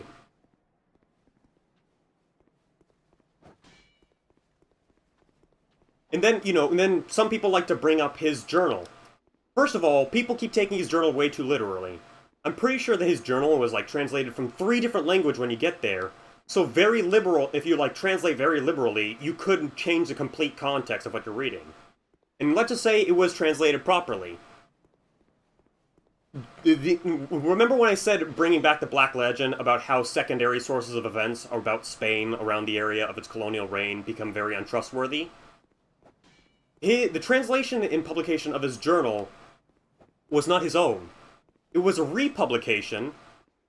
And then, you know, and then some people like to bring up his journal. First of all, people keep taking his journal way too literally. I'm pretty sure that his journal was, like, translated from 3 different languages when you get there, so very liberal, if you, like, translate very liberally, you couldn't change the complete context of what you're reading. And let's just say it was translated properly. Remember when I said bringing back the Black Legend about how secondary sources of events about Spain around the area of its colonial reign become very untrustworthy? The translation and publication of his journal was not his own. It was a republication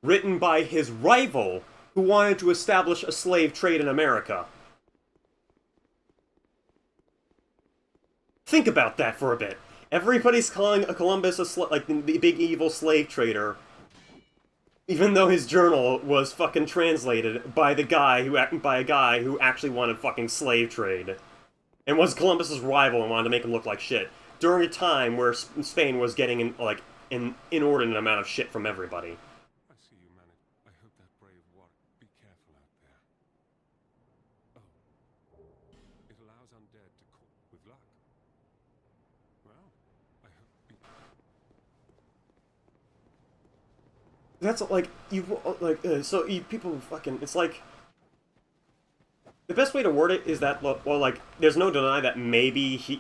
written by his rival who wanted to establish a slave trade in America. Think about that for a bit. Everybody's calling Columbus like the big evil slave trader, even though his journal was fucking translated by a guy who actually wanted fucking slave trade, and was Columbus's rival and wanted to make him look like shit during a time where Spain was getting an inordinate amount of shit from everybody. I see you managed. I hope that brave warrior. Be careful out there. Oh. It allows undead to call with luck. Well, I hope. That's like people fucking. It's like the best way to word it is that, well, like, there's no deny that maybe he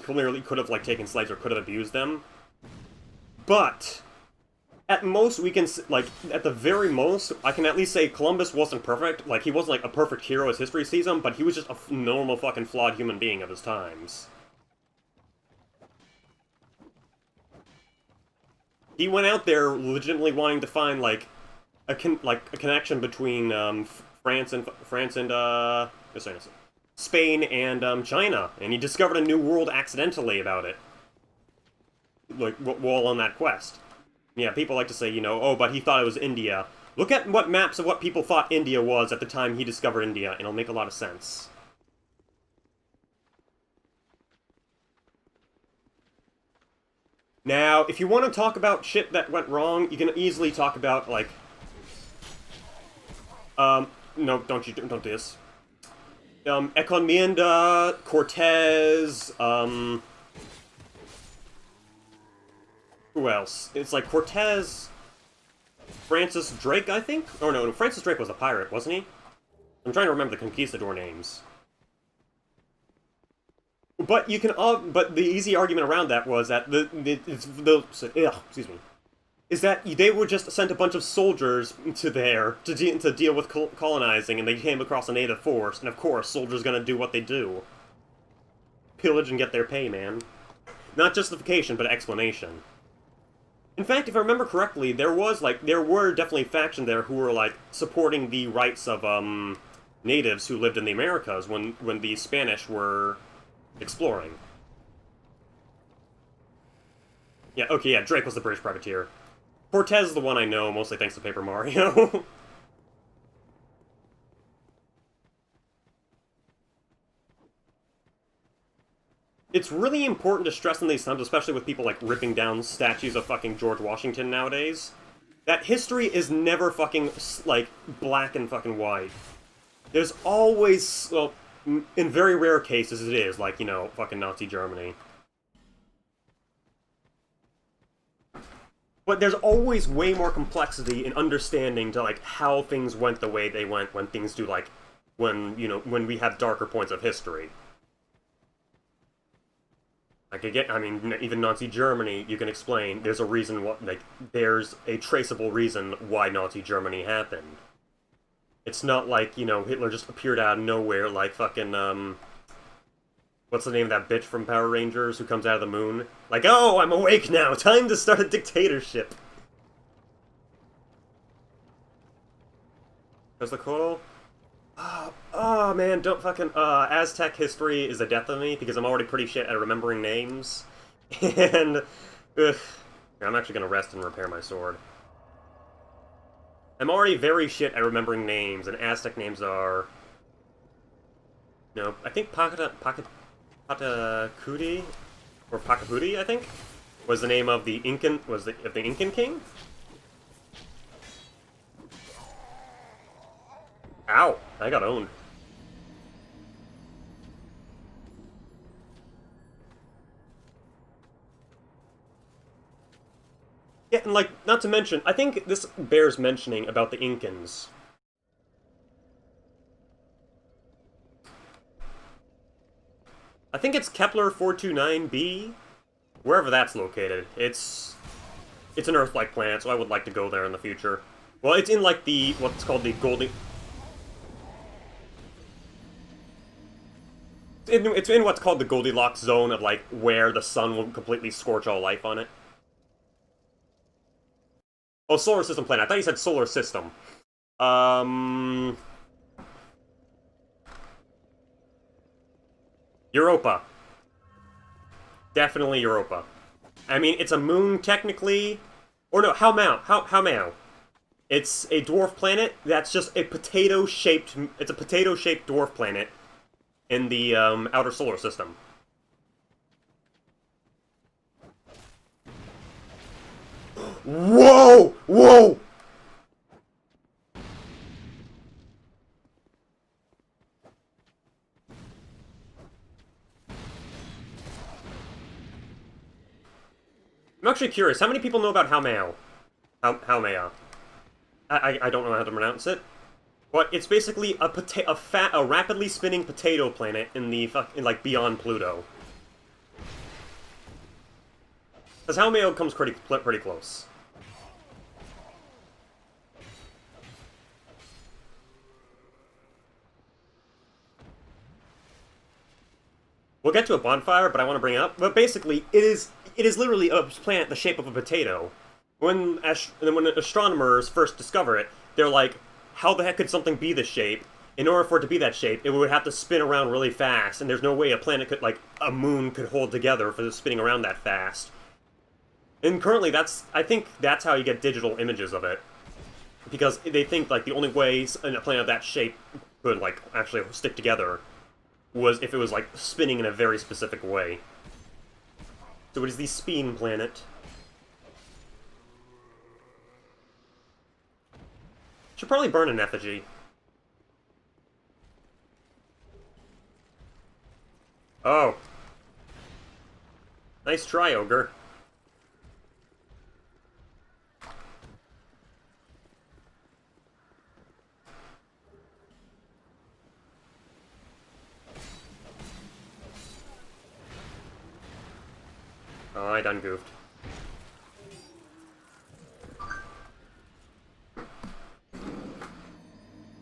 clearly could have, like, taken slaves or could have abused them. But, at most, we can, like, at the very most, I can at least say Columbus wasn't perfect. Like, he wasn't, like, a perfect hero as history sees him, but he was just a normal fucking flawed human being of his times. He went out there legitimately wanting to find, like, a connection between, Spain and, China, and he discovered a new world accidentally about it. Like, while on that quest. Yeah, people like to say, you know, oh, but he thought it was India. Look at what maps of what people thought India was at the time he discovered India, and it'll make a lot of sense. Now, if you want to talk about shit that went wrong, you can easily talk about, like... no, don't do this. Encomienda, Cortez, who else? It's like Cortez, Francis Drake, I think? Oh no, Francis Drake was a pirate, wasn't he? I'm trying to remember the conquistador names. But you can, but the easy argument around that was that is that they were just sent a bunch of soldiers to there to deal with colonizing, and they came across a native force, and of course, soldiers gonna do what they do. Pillage and get their pay, man. Not justification, but explanation. In fact, if I remember correctly, there were definitely factions there who were, like, supporting the rights of, natives who lived in the Americas when the Spanish were exploring. Yeah, okay, yeah, Drake was the British privateer. Cortez is the one I know, mostly thanks to Paper Mario. It's really important to stress in these times, especially with people, like, ripping down statues of fucking George Washington nowadays, that history is never fucking, like, black and fucking white. There's always, well, in very rare cases it is, like, you know, fucking Nazi Germany. But there's always way more complexity in understanding to, like, how things went the way they went when things do, like, when we have darker points of history. Like, again, I mean, even Nazi Germany, you can explain, there's a reason, there's a traceable reason why Nazi Germany happened. It's not like, you know, Hitler just appeared out of nowhere like fucking, what's the name of that bitch from Power Rangers who comes out of the moon? Like, oh, I'm awake now, time to start a dictatorship! There's the call? Oh man, don't fucking, Aztec history is the death of me, because I'm already pretty shit at remembering names. And, ugh. I'm actually gonna rest and repair my sword. I'm already very shit at remembering names, and Aztec names are... No, I think Patacuti, or Pacaputi, I think, was the name of the Incan, of the Incan king? Ow! I got owned. Yeah, and like, not to mention, I think this bears mentioning about the Incans. I think it's Kepler 429b, wherever that's located. It's an Earth-like planet, so I would like to go there in the future. Well, it's in like the what's called the Golden. It's in what's called the Goldilocks zone of like where the sun will completely scorch all life on it. Oh, solar system planet. I thought you said solar system. Europa. Definitely Europa. I mean, it's a moon, technically. Or no, Haumea. It's a dwarf planet that's just a potato-shaped... It's a potato-shaped dwarf planet in the, outer solar system. Whoa! Whoa! I'm actually curious, how many people know about Haumea? Haumea. I don't know how to pronounce it. But it's basically a rapidly spinning potato planet in like beyond Pluto. Because Haumea comes pretty close. We'll get to a bonfire, but I want to bring it up. But basically, it is literally a planet the shape of a potato. When astronomers first discover it, they're like, how the heck could something be this shape? In order for it to be that shape, it would have to spin around really fast, and there's no way a planet could, like, a moon could hold together for spinning around that fast. And currently, I think that's how you get digital images of it. Because they think, like, the only way a planet of that shape could, like, actually stick together was if it was, like, spinning in a very specific way. So it is the Speen planet. Should probably burn an effigy. Oh. Nice try, Ogre. Oh, I done goofed.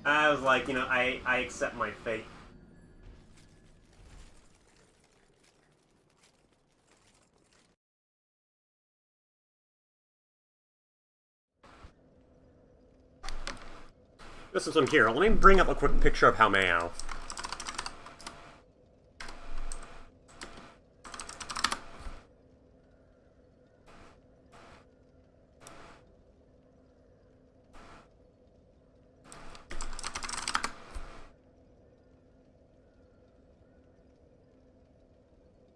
I was like, you know, I accept my fate. This is one here. Let me bring up a quick picture of Haumea.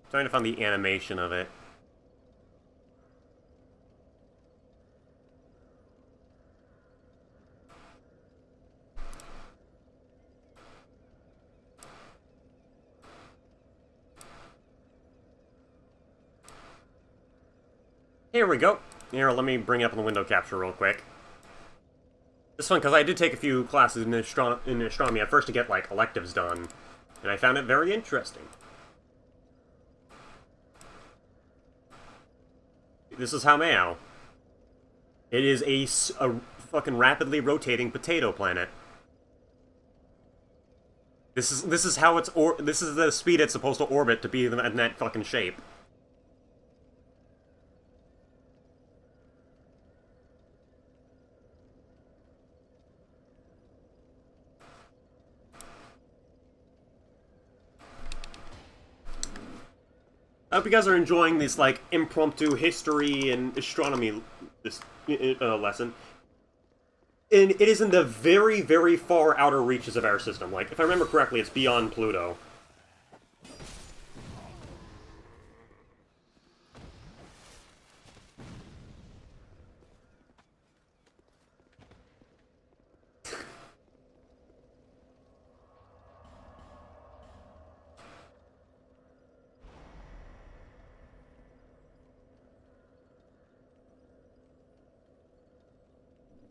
Trying to find the animation of it. Here we go. Here, let me bring it up on the window capture real quick. It's fun, because I did take a few classes in astronomy at first to get, like, electives done. And I found it very interesting. This is Haumea. It is a fucking rapidly rotating potato planet. This is how this is the speed it's supposed to orbit to be in that fucking shape. I hope you guys are enjoying this, like, impromptu history and astronomy lesson. And it is in the very, very far outer reaches of our system. Like, if I remember correctly, it's beyond Pluto.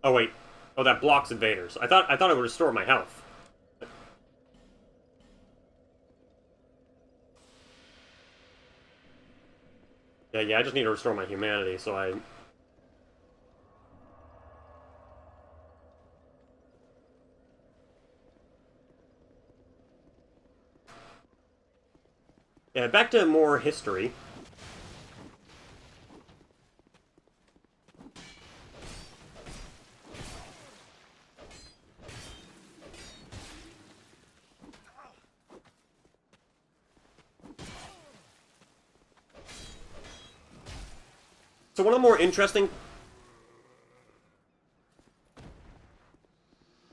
Oh wait. Oh, that blocks invaders. I thought it would restore my health. Yeah, I just need to restore my humanity, so I... Yeah, back to more history. So one of the more interesting...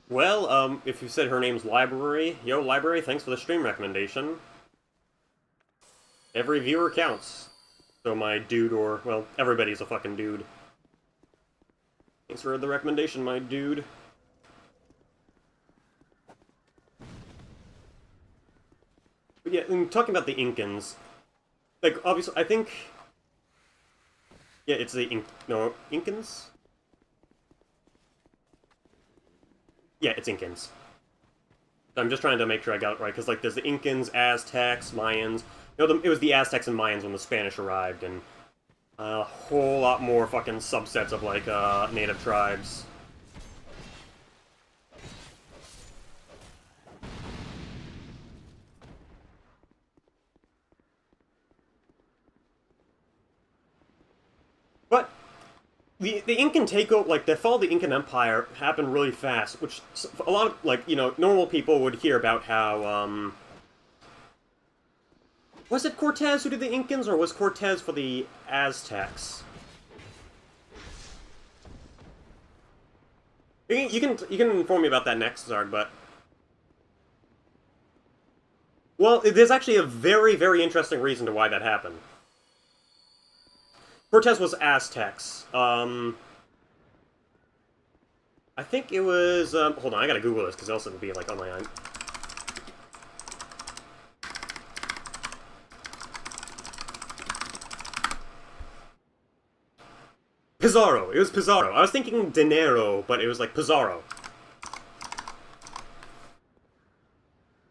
Well, if you said her name's Library... Yo, Library, thanks for the stream recommendation. Every viewer counts. So my dude, or... Well, everybody's a fucking dude. Thanks for the recommendation, my dude. But yeah, and talking about the Incans... Like, obviously, I think... Yeah, it's the Incans? Yeah, it's Incans. I'm just trying to make sure I got it right, because, like, there's the Incans, Aztecs, Mayans... it was the Aztecs and Mayans when the Spanish arrived, and a whole lot more fucking subsets of, like, native tribes. But the Incan takeover, like, the fall of the Incan Empire happened really fast, which a lot of, like, normal people would hear about how, was it Cortez who did the Incans, or was Cortez for the Aztecs? You can inform me about that next, Zard, but... Well, there's actually a very, very interesting reason to why that happened. Cortez was Aztecs. I think it was... hold on, I gotta Google this, because else it would be, like, on my own. Pizarro. It was Pizarro. I was thinking Dinero, but it was, like, Pizarro.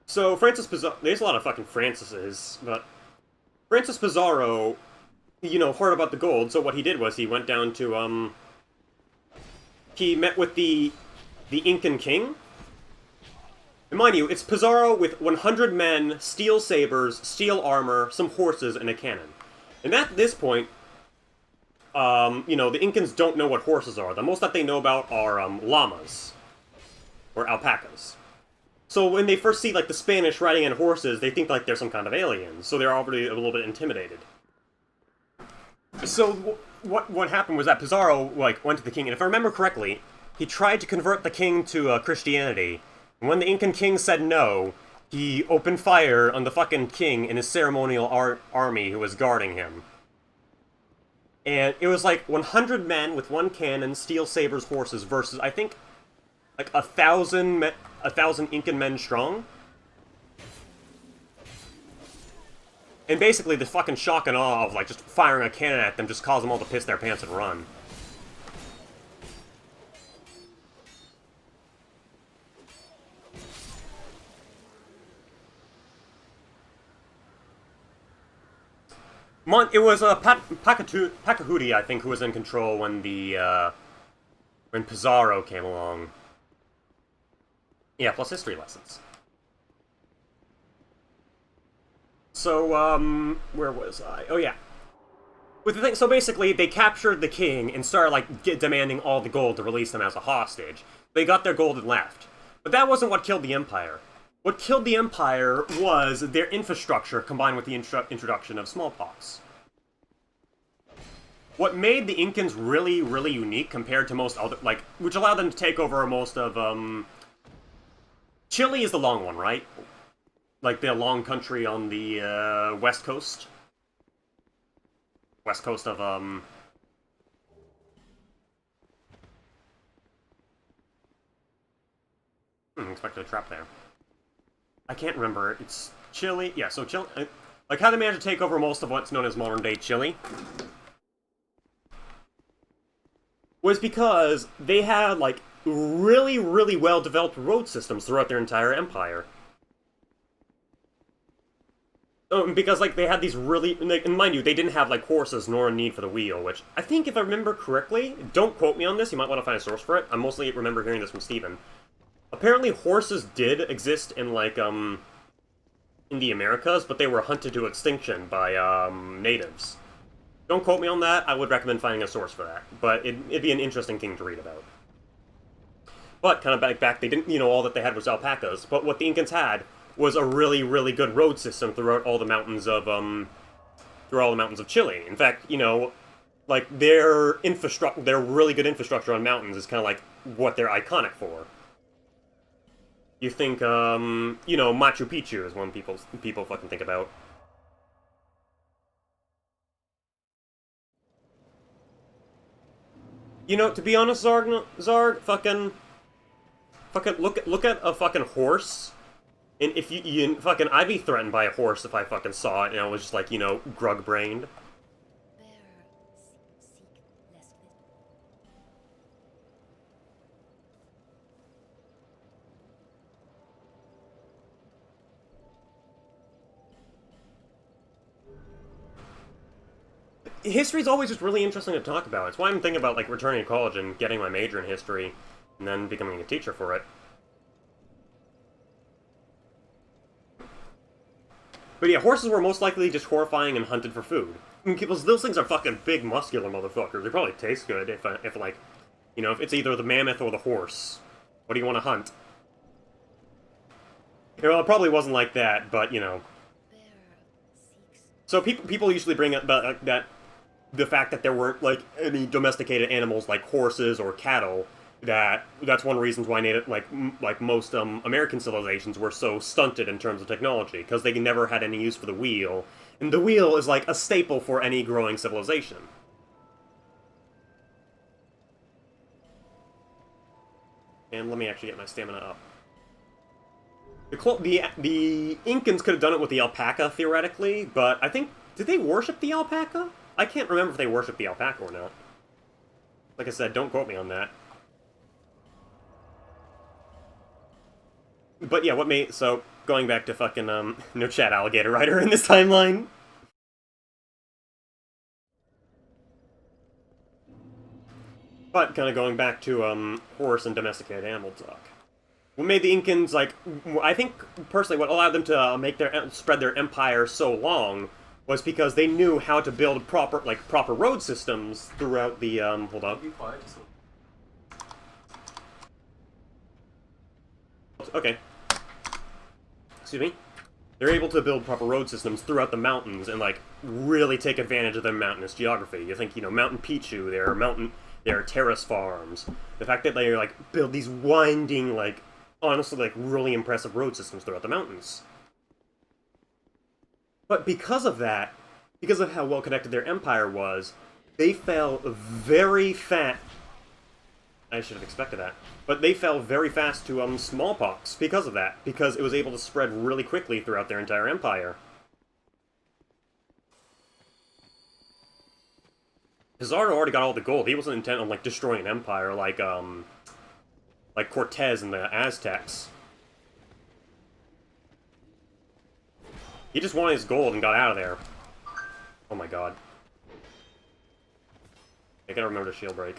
So, Francis Pizarro... There's a lot of fucking Francises, but... Francis Pizarro... heard about the gold, so what he did was he went down to, he met with the Incan king. And mind you, it's Pizarro with 100 men, steel sabers, steel armor, some horses, and a cannon. And at this point, the Incans don't know what horses are. The most that they know about are, llamas. Or alpacas. So when they first see, like, the Spanish riding on horses, they think, like, they're some kind of aliens. So they're already a little bit intimidated. So, what happened was that Pizarro, like, went to the king, and if I remember correctly, he tried to convert the king to, Christianity. And when the Incan king said no, he opened fire on the fucking king and his ceremonial army who was guarding him. And it was, like, 100 men with one cannon, steel sabers, horses, versus, I think, like, 1,000 Incan men strong. And basically, the fucking shock and awe of, like, just firing a cannon at them just caused them all to piss their pants and run. It was Pacahudi, I think, who was in control when when Pizarro came along. Yeah, plus history lessons. So, where was I? Oh, yeah. With the thing, so basically, they captured the king and started, like, demanding all the gold to release them as a hostage. They got their gold and left. But that wasn't what killed the Empire. What killed the Empire was their infrastructure combined with the introduction of smallpox. what made the Incans really, really unique compared to most other, like, which allowed them to take over most of, Chile is the long one, right? Like, the long country on the, west coast? West coast of, expected a trap there. I can't remember. It's Chile. Yeah, so Chile. Like, how they managed to take over most of what's known as modern-day Chile was because they had, like, really, really well-developed road systems throughout their entire empire. Because, like, they had these really... Like, and mind you, they didn't have, like, horses nor a need for the wheel, which I think, if I remember correctly... Don't quote me on this, you might want to find a source for it. I mostly remember hearing this from Steven. Apparently, horses did exist in, like, in the Americas, but they were hunted to extinction by, natives. Don't quote me on that, I would recommend finding a source for that. But it'd be an interesting thing to read about. But, kind of back, they didn't, all that they had was alpacas. But what the Incans had was a really, really good road system throughout all the mountains of, Chile. In fact, like, their really good infrastructure on mountains is kind of like what they're iconic for. You think, Machu Picchu is one people fucking think about. To be honest, Zarg, fucking look at a fucking horse, and if you fucking, I'd be threatened by a horse if I fucking saw it, and I was just like, grug-brained. History's always just really interesting to talk about. It's why I'm thinking about, like, returning to college and getting my major in history, and then becoming a teacher for it. But yeah, horses were most likely just horrifying and hunted for food. I mean, because those things are fucking big, muscular motherfuckers. They probably taste good if if it's either the mammoth or the horse. What do you want to hunt? Well, it probably wasn't like that, but, So people usually bring up that the fact that there weren't, like, any domesticated animals like horses or cattle, that's one of the reasons why most American civilizations were so stunted in terms of technology, because they never had any use for the wheel, and the wheel is like a staple for any growing civilization. And let me actually get my stamina up. The Incans could have done it with the alpaca, theoretically, but I think... Did they worship the alpaca? I can't remember if they worshipped the alpaca or not. Like I said, don't quote me on that. But yeah, what made... So, going back to fucking, no chat alligator rider in this timeline. But, kind of going back to, horse and domesticated animal talk. What made the Incans, like... I think, personally, what allowed them to spread their empire so long was because they knew how to build proper road systems throughout the, hold on. Be quiet. Okay. Excuse me. They're able to build proper road systems throughout the mountains and, like, really take advantage of their mountainous geography. You think, Mountain Pichu, their terrace farms. The fact that they, like, build these winding, like, honestly, like, really impressive road systems throughout the mountains. But because of that, because of how well connected their empire was, they fell very fast. I should have expected that. But they fell very fast to smallpox because of that. Because it was able to spread really quickly throughout their entire empire. Pizarro already got all the gold. He wasn't intent on, like, destroying an empire like Cortez and the Aztecs. He just wanted his gold and got out of there. Oh my god. I gotta remember to shield break.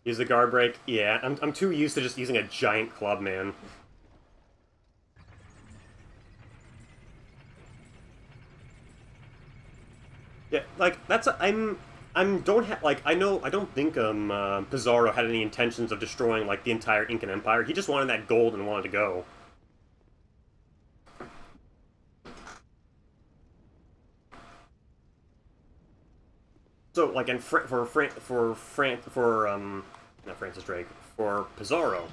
Use the guard break? Yeah, I'm too used to just using a giant club, man. Yeah, like, I don't think Pizarro had any intentions of destroying like the entire Incan Empire. He just wanted that gold and wanted to go. So like not Francis Drake, for Pizarro.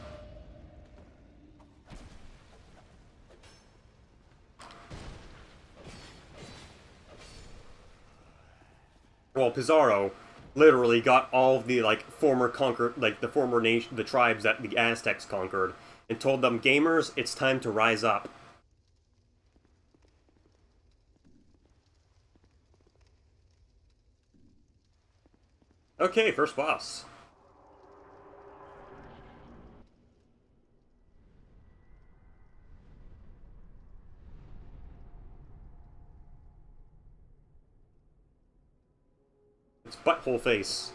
Well, Pizarro literally got all of the like the tribes that the Aztecs conquered, and told them, "Gamers, it's time to rise up." Okay, first boss. It's butthole face.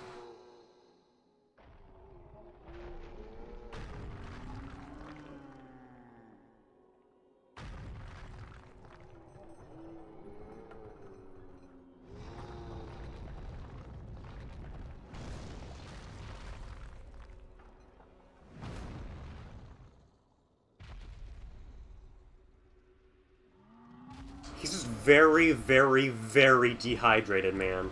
He's just very, very, very dehydrated, man.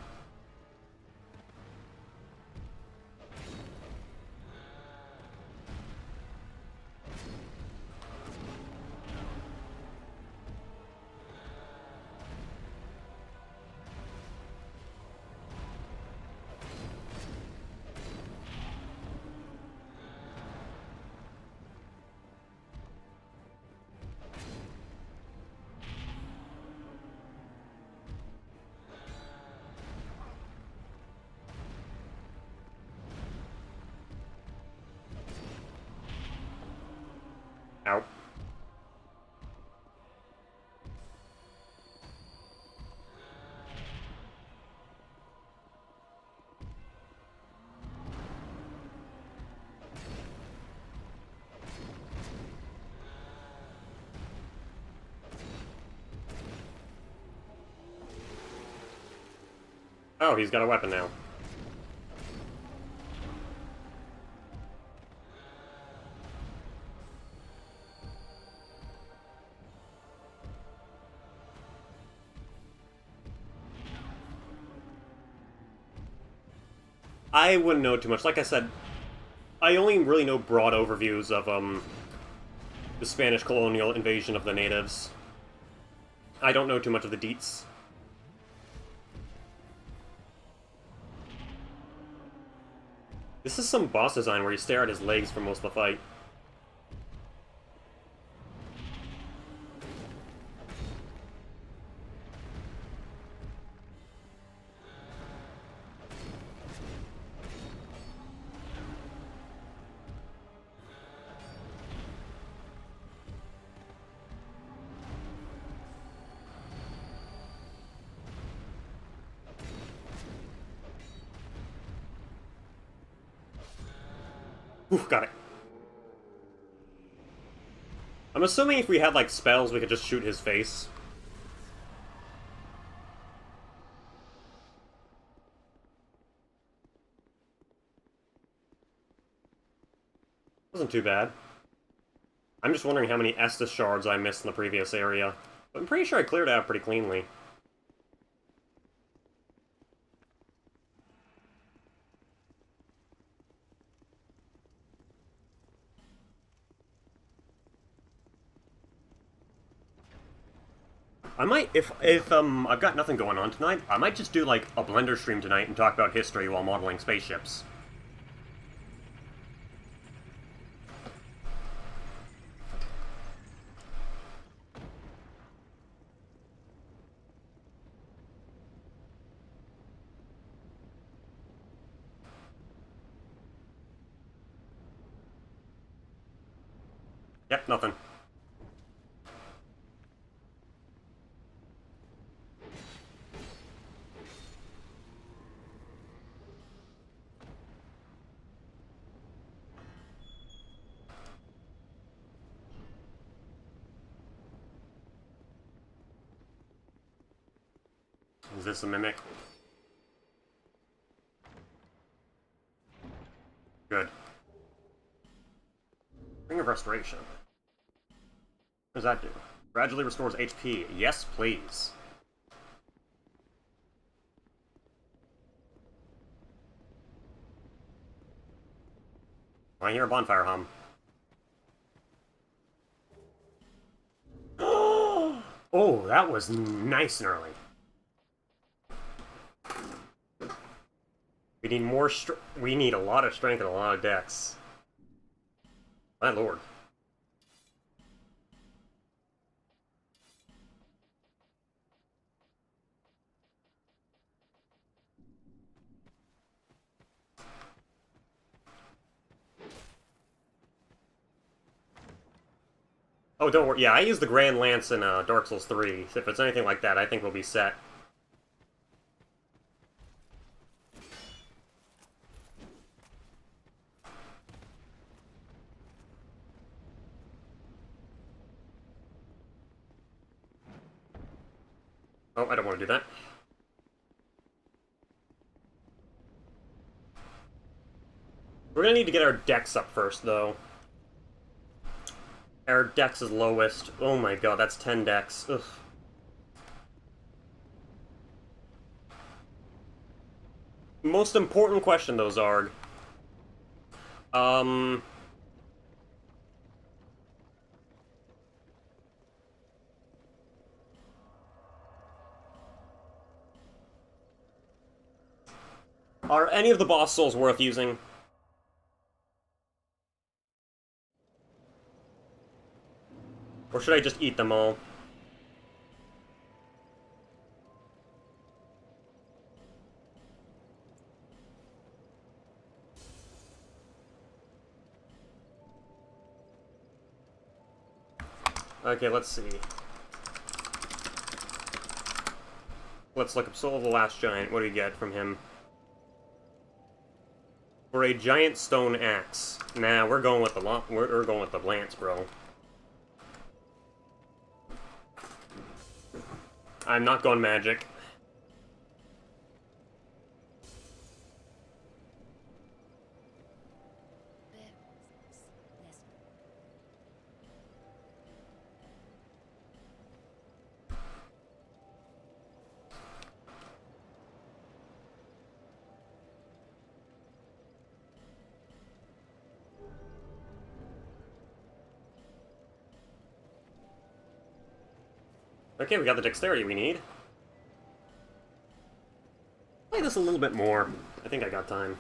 Ow. Oh, he's got a weapon now. I wouldn't know too much. Like I said, I only really know broad overviews of the Spanish colonial invasion of the natives. I don't know too much of the deets. This is some boss design where you stare at his legs for most of the fight. Ooh, got it. I'm assuming if we had, like, spells, we could just shoot his face. Wasn't too bad. I'm just wondering how many Estus shards I missed in the previous area. But I'm pretty sure I cleared it out pretty cleanly. I might, if I've got nothing going on tonight, I might just do, like, a Blender stream tonight and talk about history while modeling spaceships. Yep, nothing. Is this a mimic? restoration. What does that do? Gradually restores HP. Yes, please. I hear a bonfire hum. Oh, that was nice and early. We need more we need a lot of strength and a lot of dex. My lord. Oh, don't worry. Yeah, I used the Grand Lance in Dark Souls 3. So if it's anything like that, I think we'll be set. Oh, I don't want to do that. We're gonna need to get our dex up first, though. Our dex is lowest. Oh my god, that's 10 dex. Ugh. Most important question, though, Zarg. Are any of the boss souls worth using? Or should I just eat them all? Okay, let's see. Let's look up Soul of the Last Giant. What do we get from him? For a giant stone axe. Nah, we're going with the we're going with the lance, bro. I'm not going magic. Okay, we got the dexterity we need. Play this a little bit more. I think I got time.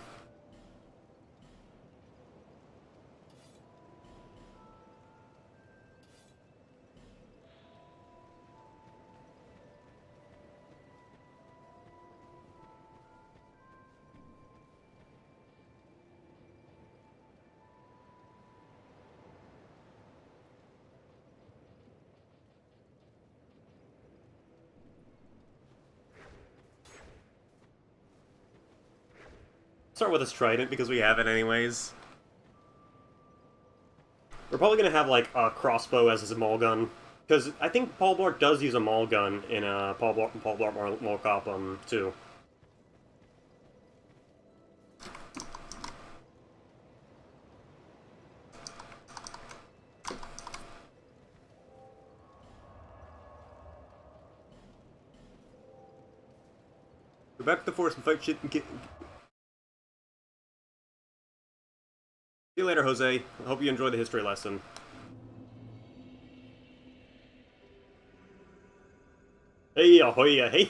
Start with this trident, because we have it anyways. We're probably gonna have, like, a crossbow as a maul gun. Because I think Paul Blart does use a maul gun in Paul Blart Mall Cop 2. Go back to the forest and fight shit and get... See you later, Jose. I hope you enjoy the history lesson. Hey, ahoy, hey!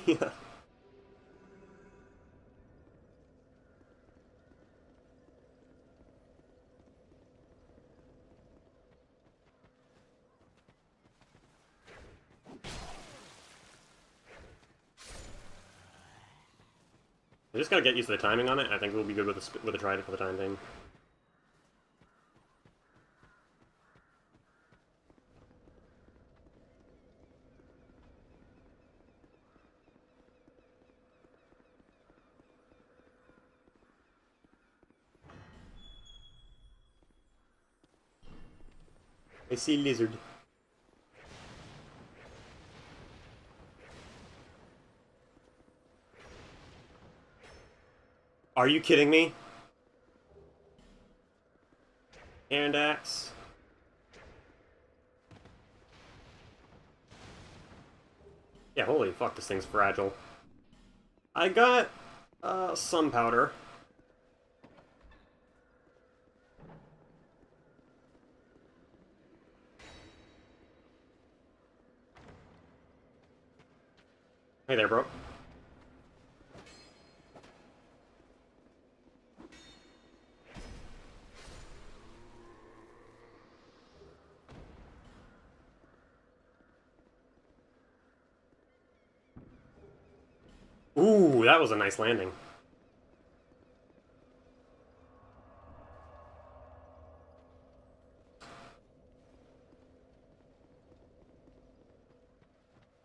I just gotta get used to the timing on it. I think we'll be good with the trident for the time being. I see lizard. Are you kidding me? And axe. Yeah, holy fuck, this thing's fragile. I got, sun powder. Hey there, bro. Ooh, that was a nice landing.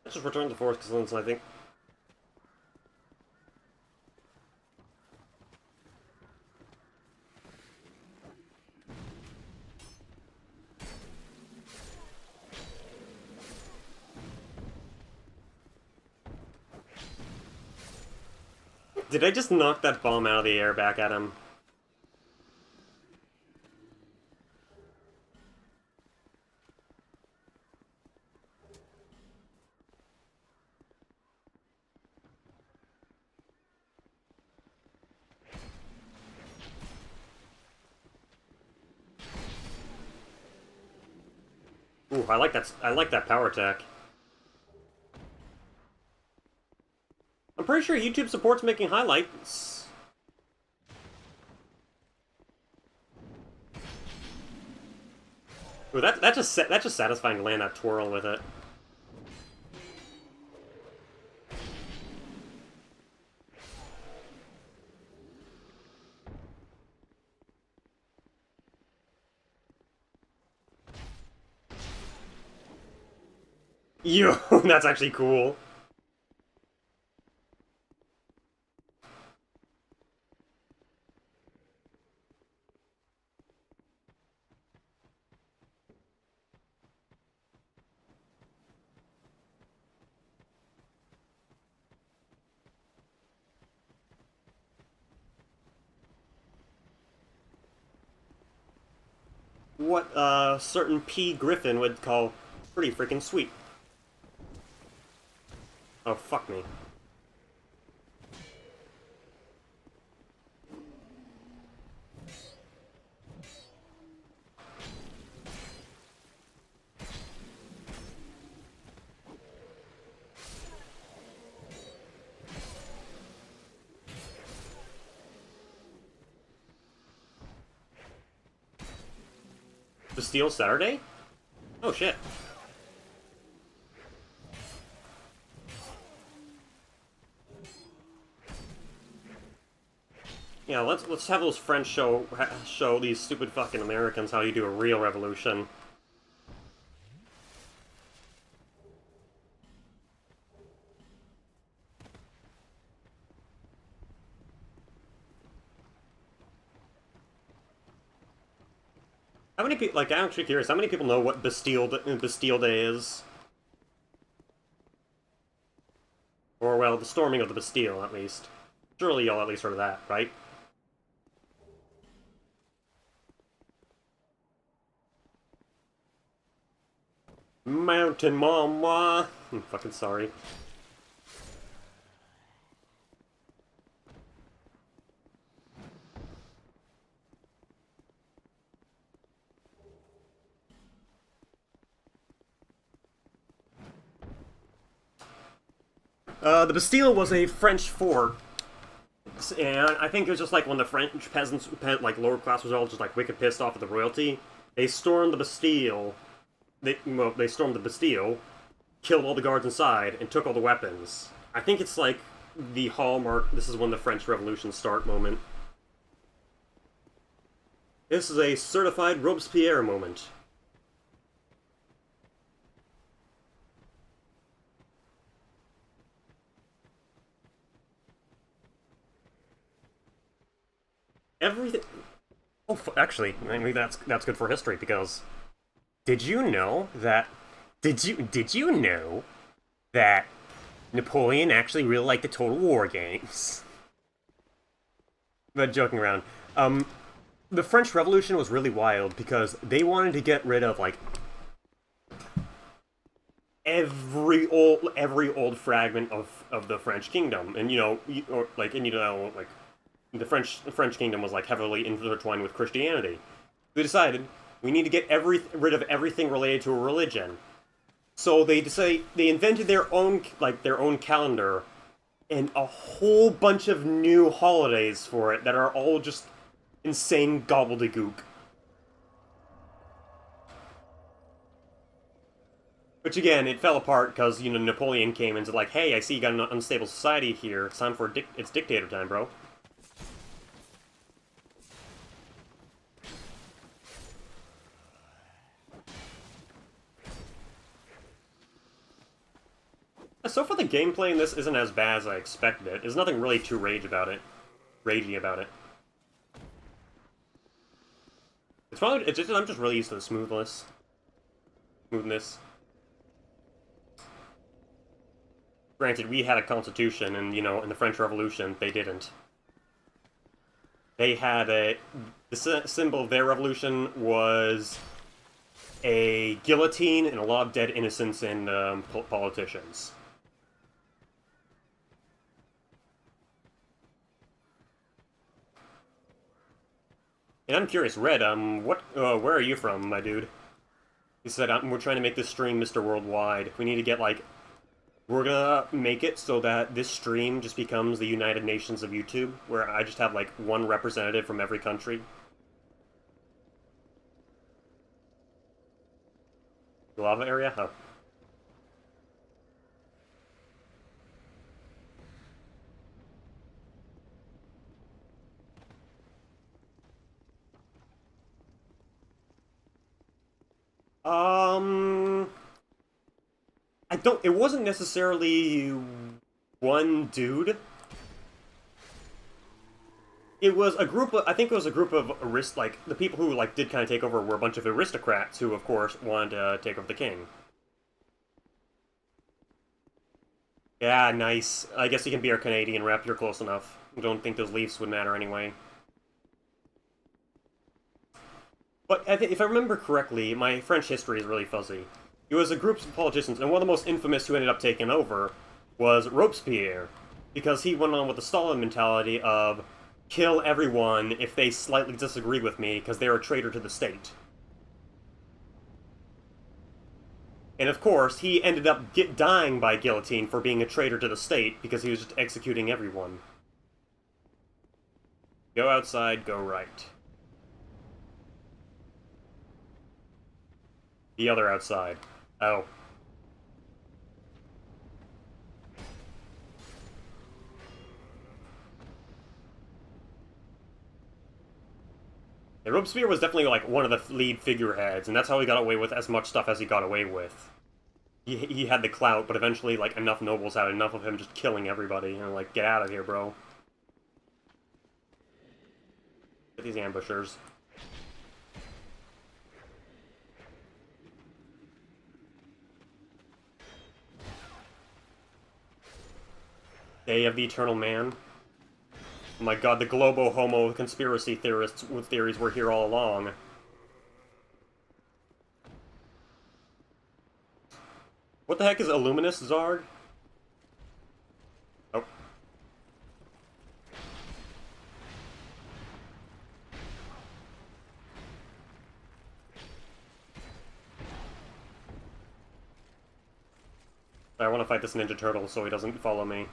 Let's just return to Forest Excellence, I think. Did I just knock that bomb out of the air back at him? Ooh, I like that power attack. I'm pretty sure YouTube supports making highlights. Ooh, that's just satisfying to land that twirl with it. Yo, that's actually cool. What certain P. Griffin would call pretty freaking sweet. Oh, fuck me. Bastille Saturday? Oh shit. Yeah, let's have those French show these stupid fucking Americans how you do a real revolution. How many people, like, I'm actually curious, how many people know what Bastille Day is? Or, well, the storming of the Bastille, at least. Surely y'all at least heard of that, right? Mountain Mama! I'm fucking sorry. The Bastille was a French fort, and I think it was just like when the French peasants, like lower class, was all just like wicked pissed off at the royalty. They stormed the Bastille. They stormed the Bastille, killed all the guards inside, and took all the weapons. I think it's like the hallmark. This is when the French Revolution start moment. This is a certified Robespierre moment. Everything. Oh, actually, maybe that's good for history because did you know that? Did you know that Napoleon actually really liked the Total War games? But joking around. The French Revolution was really wild because they wanted to get rid of like every old fragment of the French kingdom, and the French kingdom was like heavily intertwined with Christianity. They decided we need to get rid of everything related to a religion. So they invented their own calendar and a whole bunch of new holidays for it that are all just insane gobbledygook. Which again, it fell apart because, Napoleon came and said like, hey, I see you got an unstable society here. It's time for it's dictator time, bro. So far, the gameplay in this isn't as bad as I expected it. There's nothing really too ragey about it. I'm just really used to the smoothness. Granted, we had a constitution, and in the French Revolution, they didn't. They had the symbol of their revolution was a guillotine and a lot of dead innocents and politicians. And I'm curious, Red, where are you from, my dude? He said, we're trying to make this stream Mr. Worldwide. We need to get, we're gonna make it so that this stream just becomes the United Nations of YouTube, where I just have, one representative from every country. The lava area? Oh. It wasn't necessarily one dude. It was a group of, I think it was a group of the people who, did kind of take over were a bunch of aristocrats who, of course, wanted to take over the king. Yeah, nice. I guess you can be our Canadian rep, you're close enough. I don't think those Leafs would matter anyway. But if I remember correctly, my French history is really fuzzy. It was a group of politicians, and one of the most infamous who ended up taking over was Robespierre, because he went on with the Stalin mentality of kill everyone if they slightly disagree with me, because they're a traitor to the state. And of course, he ended up dying by guillotine for being a traitor to the state, because he was just executing everyone. Go outside, go right. The other outside. Oh. Yeah, Robespierre was definitely, one of the lead figureheads, and that's how he got away with as much stuff as he got away with. He had the clout, but eventually, enough nobles had enough of him just killing everybody, and, get out of here, bro. Get these ambushers. Day of the Eternal Man. Oh my god, the globo-homo conspiracy theorists with theories were here all along. What the heck is Illuminous Zarg? Oh. I want to fight this Ninja Turtle so he doesn't follow me.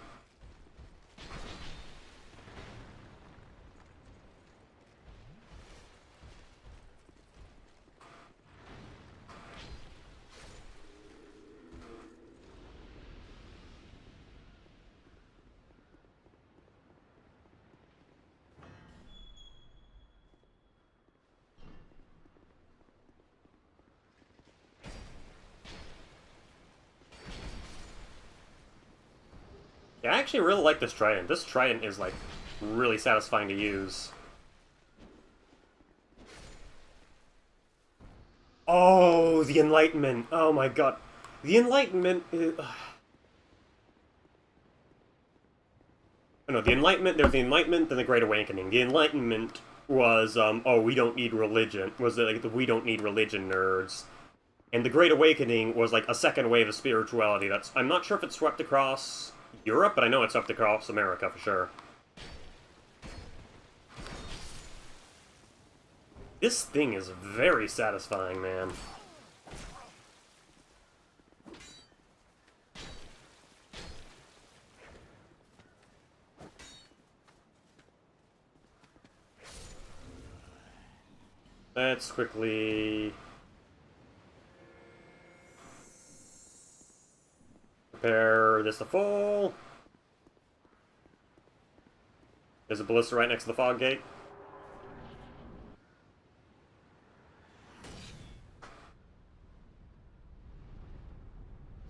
Yeah, I actually really like this trident. This trident is, really satisfying to use. Oh, the Enlightenment! Oh my god. The Enlightenment is... Oh no, the Enlightenment, there's the Enlightenment, then the Great Awakening. The Enlightenment was, oh, we don't need religion. Was it, the we don't need religion nerds. And the Great Awakening was like a second wave of spirituality that's... I'm not sure if it swept across Europe, but I know it swept across America for sure. This thing is very satisfying, man. Let's quickly... prepare this to full. There's a ballista right next to the fog gate.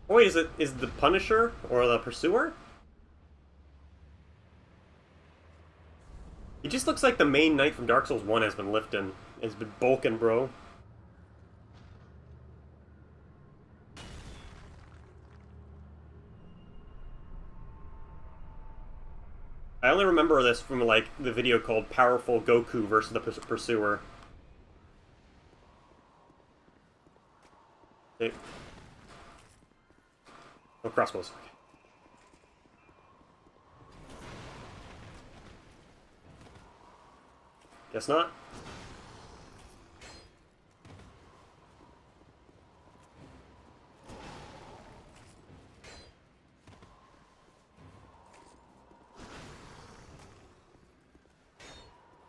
Oh, wait, is the Punisher or the Pursuer? He just looks like the main knight from Dark Souls 1 has been lifting. Has been bulking, bro. I only remember this from, like, the video called Powerful Goku versus the Pursuer. Okay. Oh, crossbows. Guess not.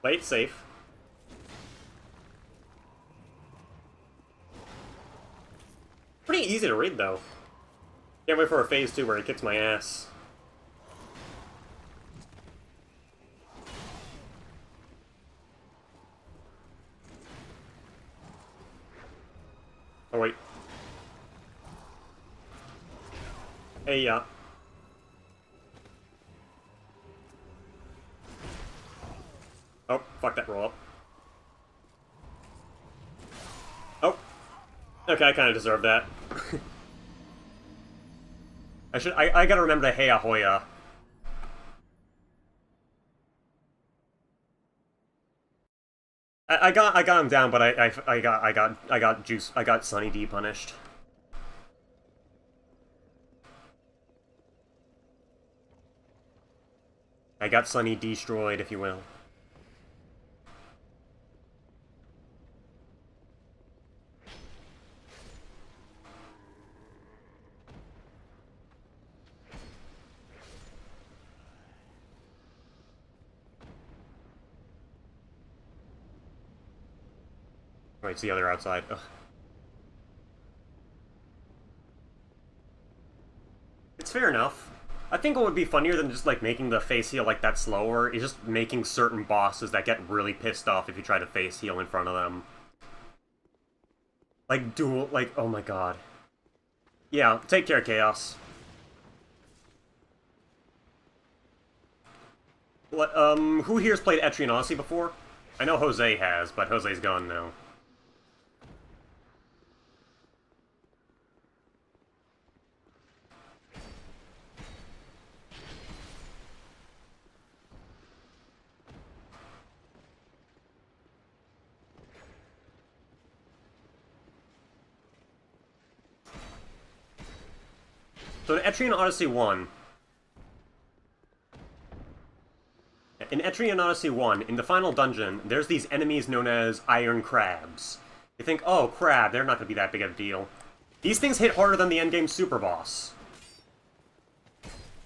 Play it safe. Pretty easy to read, though. Can't wait for a phase 2 where he kicks my ass. Oh, wait. Hey, yeah. Oh, fuck that roll up. Oh. Okay, I kind of deserve that. I gotta remember to Heya Hoya. I got him down, but I got Sunny D punished. I got Sunny destroyed, if you will. Right, it's the other outside. Ugh. It's fair enough. I think what would be funnier than just, like, making the face heal like that slower is just making certain bosses that get really pissed off if you try to face heal in front of them. Like, dual, like, oh my god. Yeah, take care, Chaos. Who here's played Etrian Odyssey before? I know Jose has, but Jose's gone now. So in Etrian Odyssey 1... In Etrian Odyssey 1, in the final dungeon, there's these enemies known as Iron Crabs. You think, oh, crab, they're not gonna be that big of a deal. These things hit harder than the endgame super boss.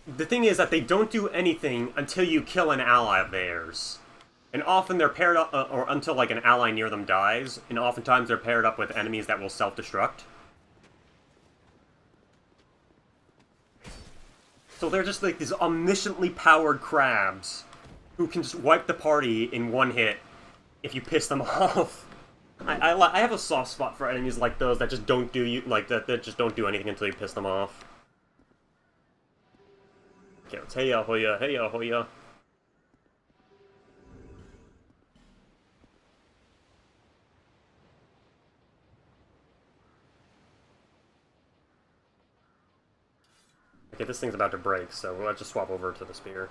The thing is that they don't do anything until you kill an ally of theirs. And often they're paired up, or until, like, an ally near them dies, and oftentimes they're paired up with enemies that will self-destruct. So they're just, like, these omnisciently powered crabs who can just wipe the party in one hit if you piss them off. I have a soft spot for enemies like those that just don't do you, like, that just don't do anything until you piss them off. Okay, let's Heya Hoya, Heya Hoya. Okay, this thing's about to break, so let's just swap over to the spear.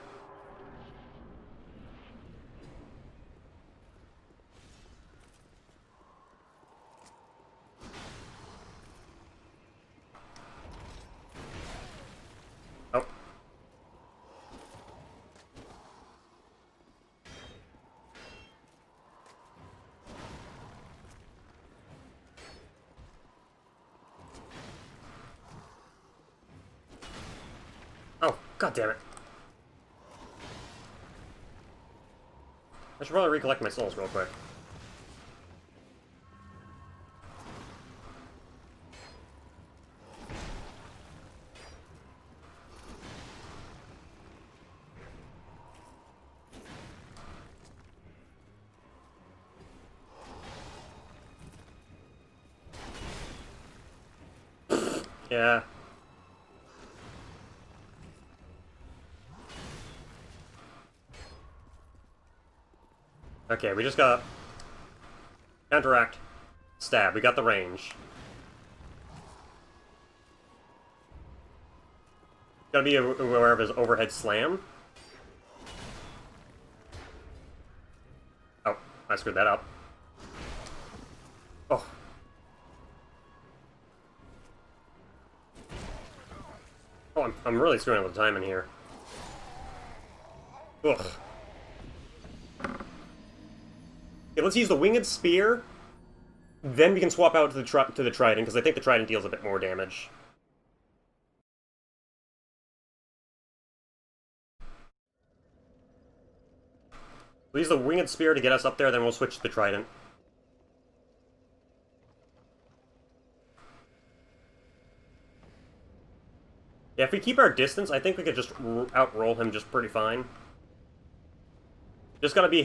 God damn it. I should probably recollect my souls real quick. Yeah. Okay, we just got... Counteract. Stab. We got the range. Gotta be aware of his overhead slam. Oh, I screwed that up. Oh. Oh, I'm really screwing up the timing here. Ugh. Okay, let's use the Winged Spear. Then we can swap out to the Trident, because I think the Trident deals a bit more damage. We'll use the Winged Spear to get us up there, then we'll switch to the Trident. Yeah, if we keep our distance, I think we could just outroll him just pretty fine. Just gotta be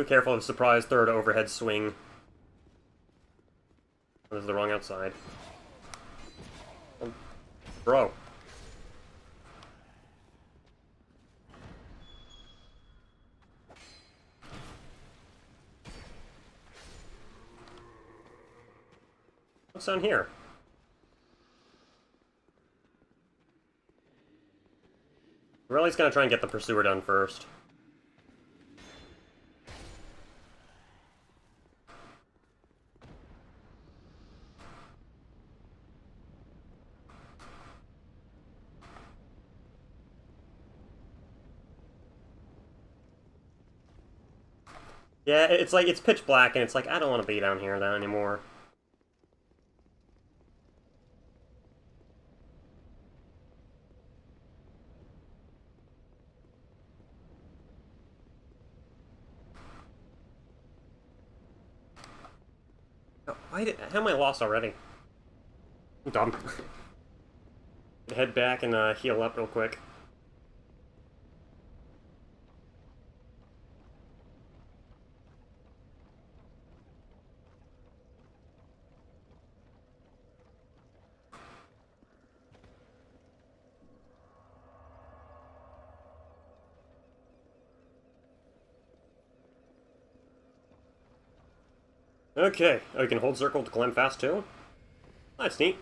careful of surprise third overhead swing. This is the wrong outside. Oh, bro. What's down here? We're at least gonna try and get the Pursuer done first. Yeah, it's like, it's pitch black, and it's like, I don't want to be down here anymore. Oh, how am I lost already? I'm dumb. Head back and heal up real quick. Okay, oh, you can hold circle to climb fast too? That's neat.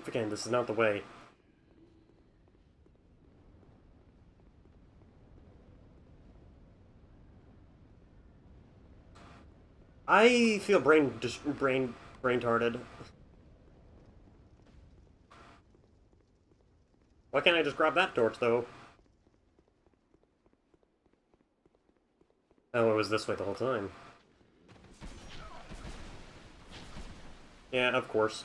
Again, this is not the way. I feel brain-tarded. Why can't I just grab that torch, though? Oh, it was this way the whole time. Yeah, of course.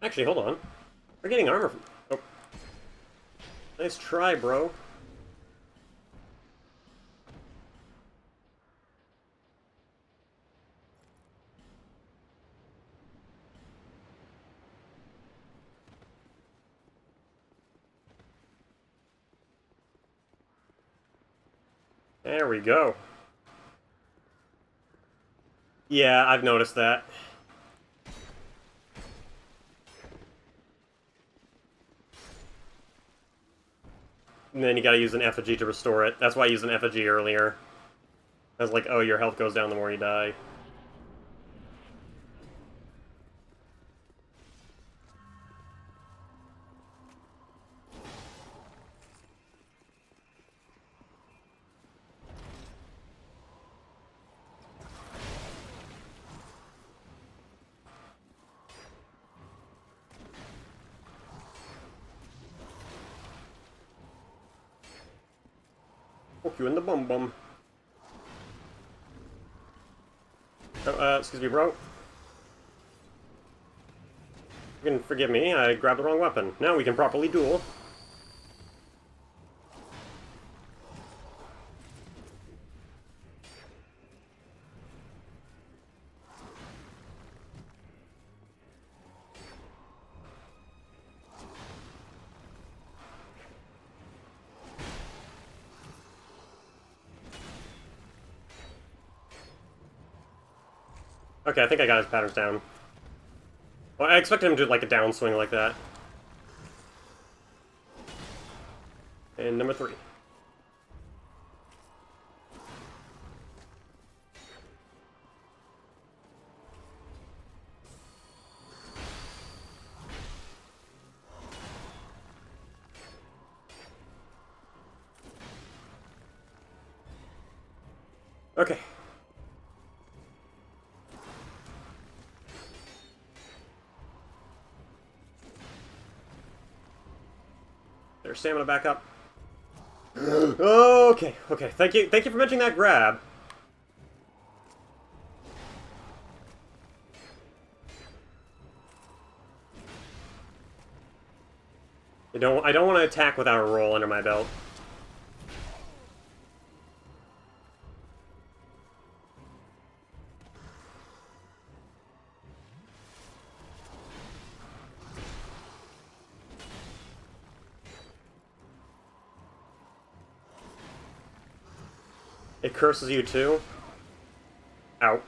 Actually, hold on. We're getting armor from... Oh. Nice try, bro. There we go. Yeah, I've noticed that. And then you gotta use an effigy to restore it. That's why I used an effigy earlier. I was like, oh, your health goes down the more you die. Poke you in the bum bum. Oh, excuse me, bro. You can forgive me, I grabbed the wrong weapon. Now we can properly duel. Okay, I think I got his patterns down. Well, I expected him to do like a downswing like that. And number 3. Okay. There's stamina back up. Okay, okay. Thank you for mentioning that grab. I don't want to attack without a roll under my belt. It curses you too? Ow.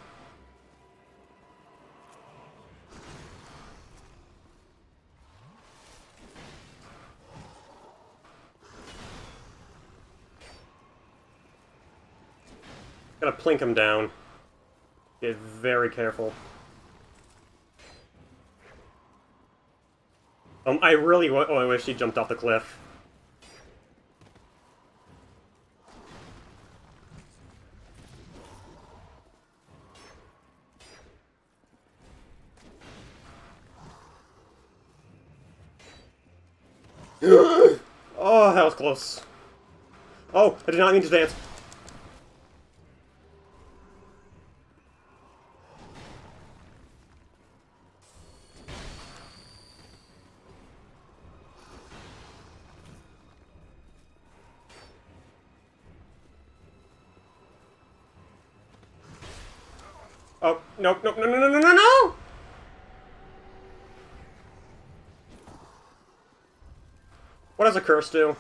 Gotta plink him down. Get very careful. I really I wish he jumped off the cliff. Oh, that was close. Oh, I did not mean to dance. Oh, no, no, no, no, no, no, no, no! What does a curse do?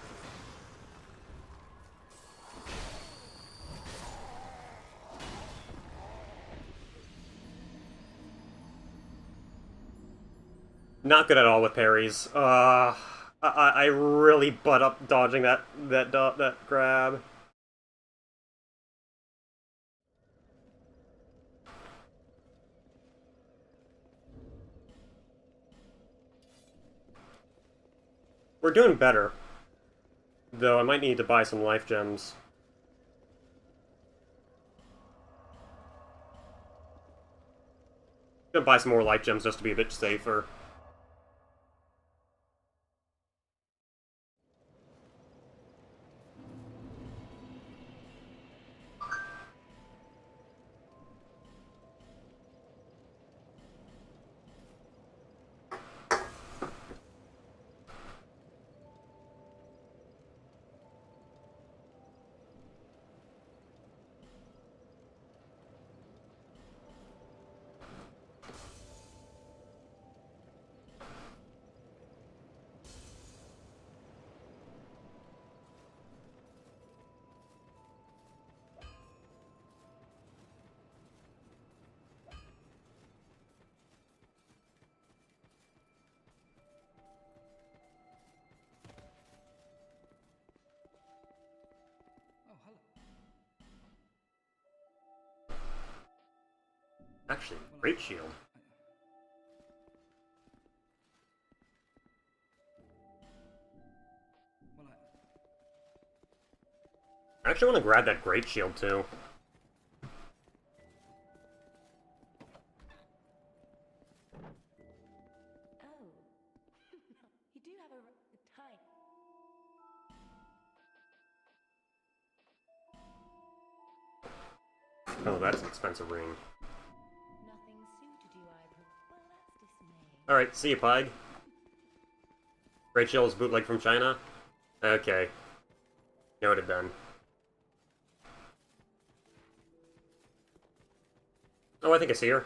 Not good at all with parries. I really butt up dodging that grab. We're doing better. Though I might need to buy some life gems. I'm gonna buy some more life gems just to be a bit safer. Actually, great shield. I actually want to grab that great shield too. Oh, you do have a type. Oh, that's an expensive ring. Nothing suited you, I Well, that's dismaying. Alright, see you, Pug. Great shield is bootleg from China? Okay. Noted then. Oh, I think I see her.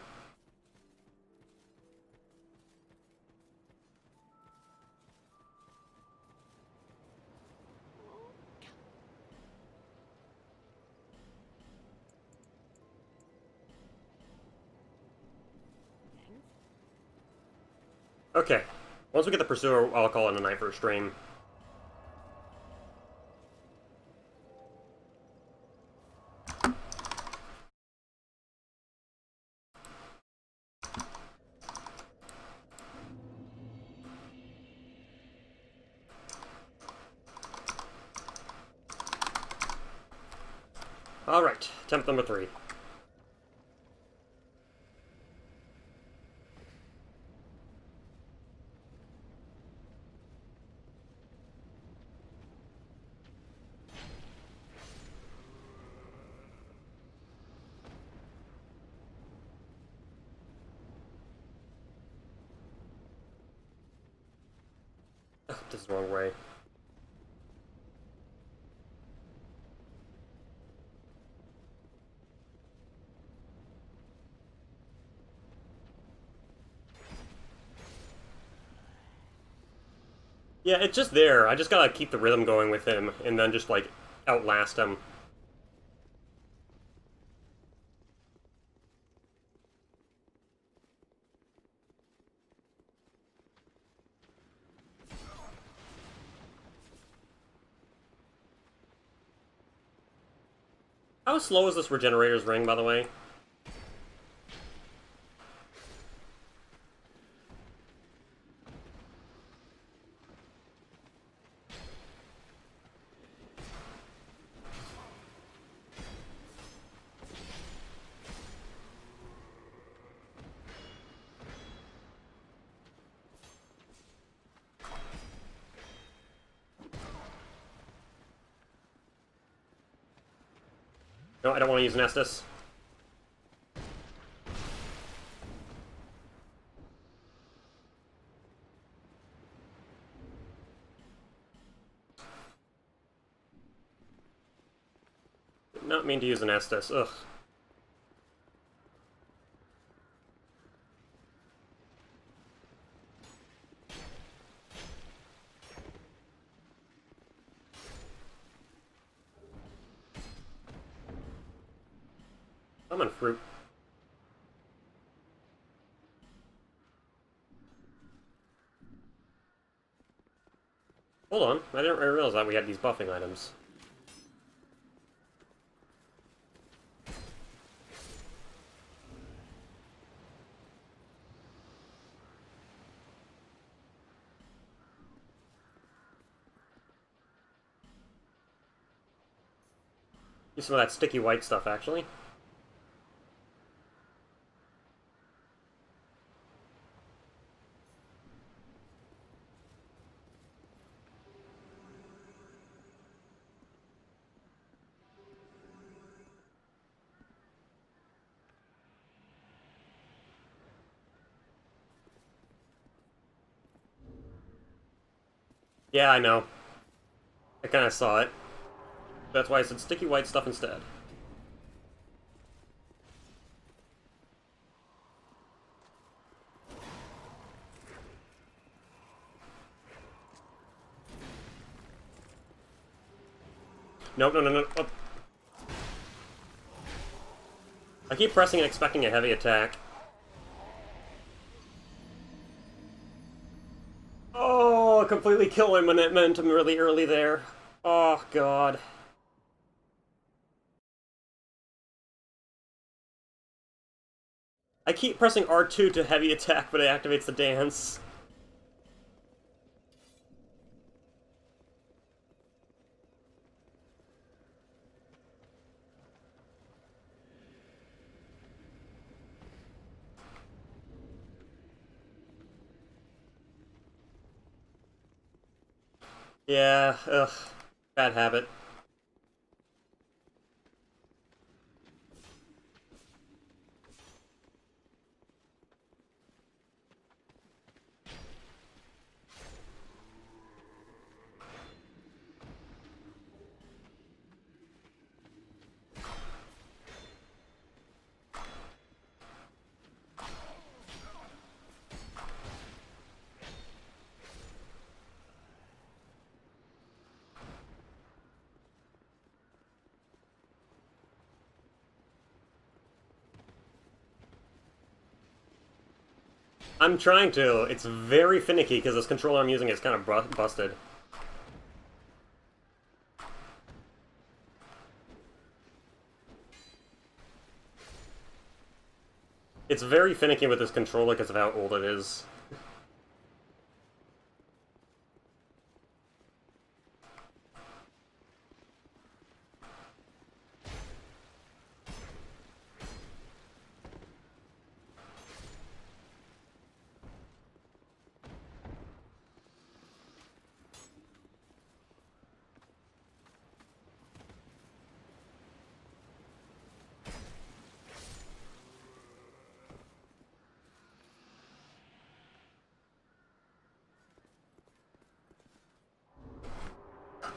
Okay. Once we get the Pursuer, I'll call it a night for a stream. Alright, attempt number 3. Ugh, this is the wrong way. Yeah, it's just there. I just gotta keep the rhythm going with him, and then just, like, outlast him. How slow is this Regenerator's Ring, by the way? No, I don't want to use Nestus. Did not mean to use an Estus. Ugh. Summon fruit. Hold on, I didn't realize that we had these buffing items. Use some of that sticky white stuff, actually. Yeah, I know. I kinda saw it. That's why I said sticky white stuff instead. Nope, no, no, no. Oh. I keep pressing and expecting a heavy attack. Oh, completely kill him when it meant him really early there. Oh, God. I keep pressing R2 to heavy attack, but it activates the dance. Yeah, ugh. Bad habit. I'm trying to. It's very finicky because this controller I'm using is kind of busted. It's very finicky with this controller because of how old it is.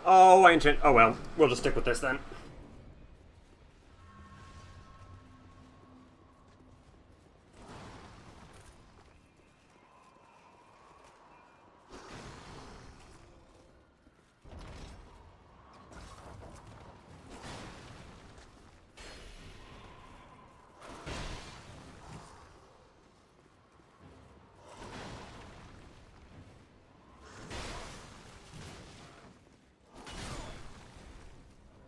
Oh, ancient. Oh well, we'll just stick with this then.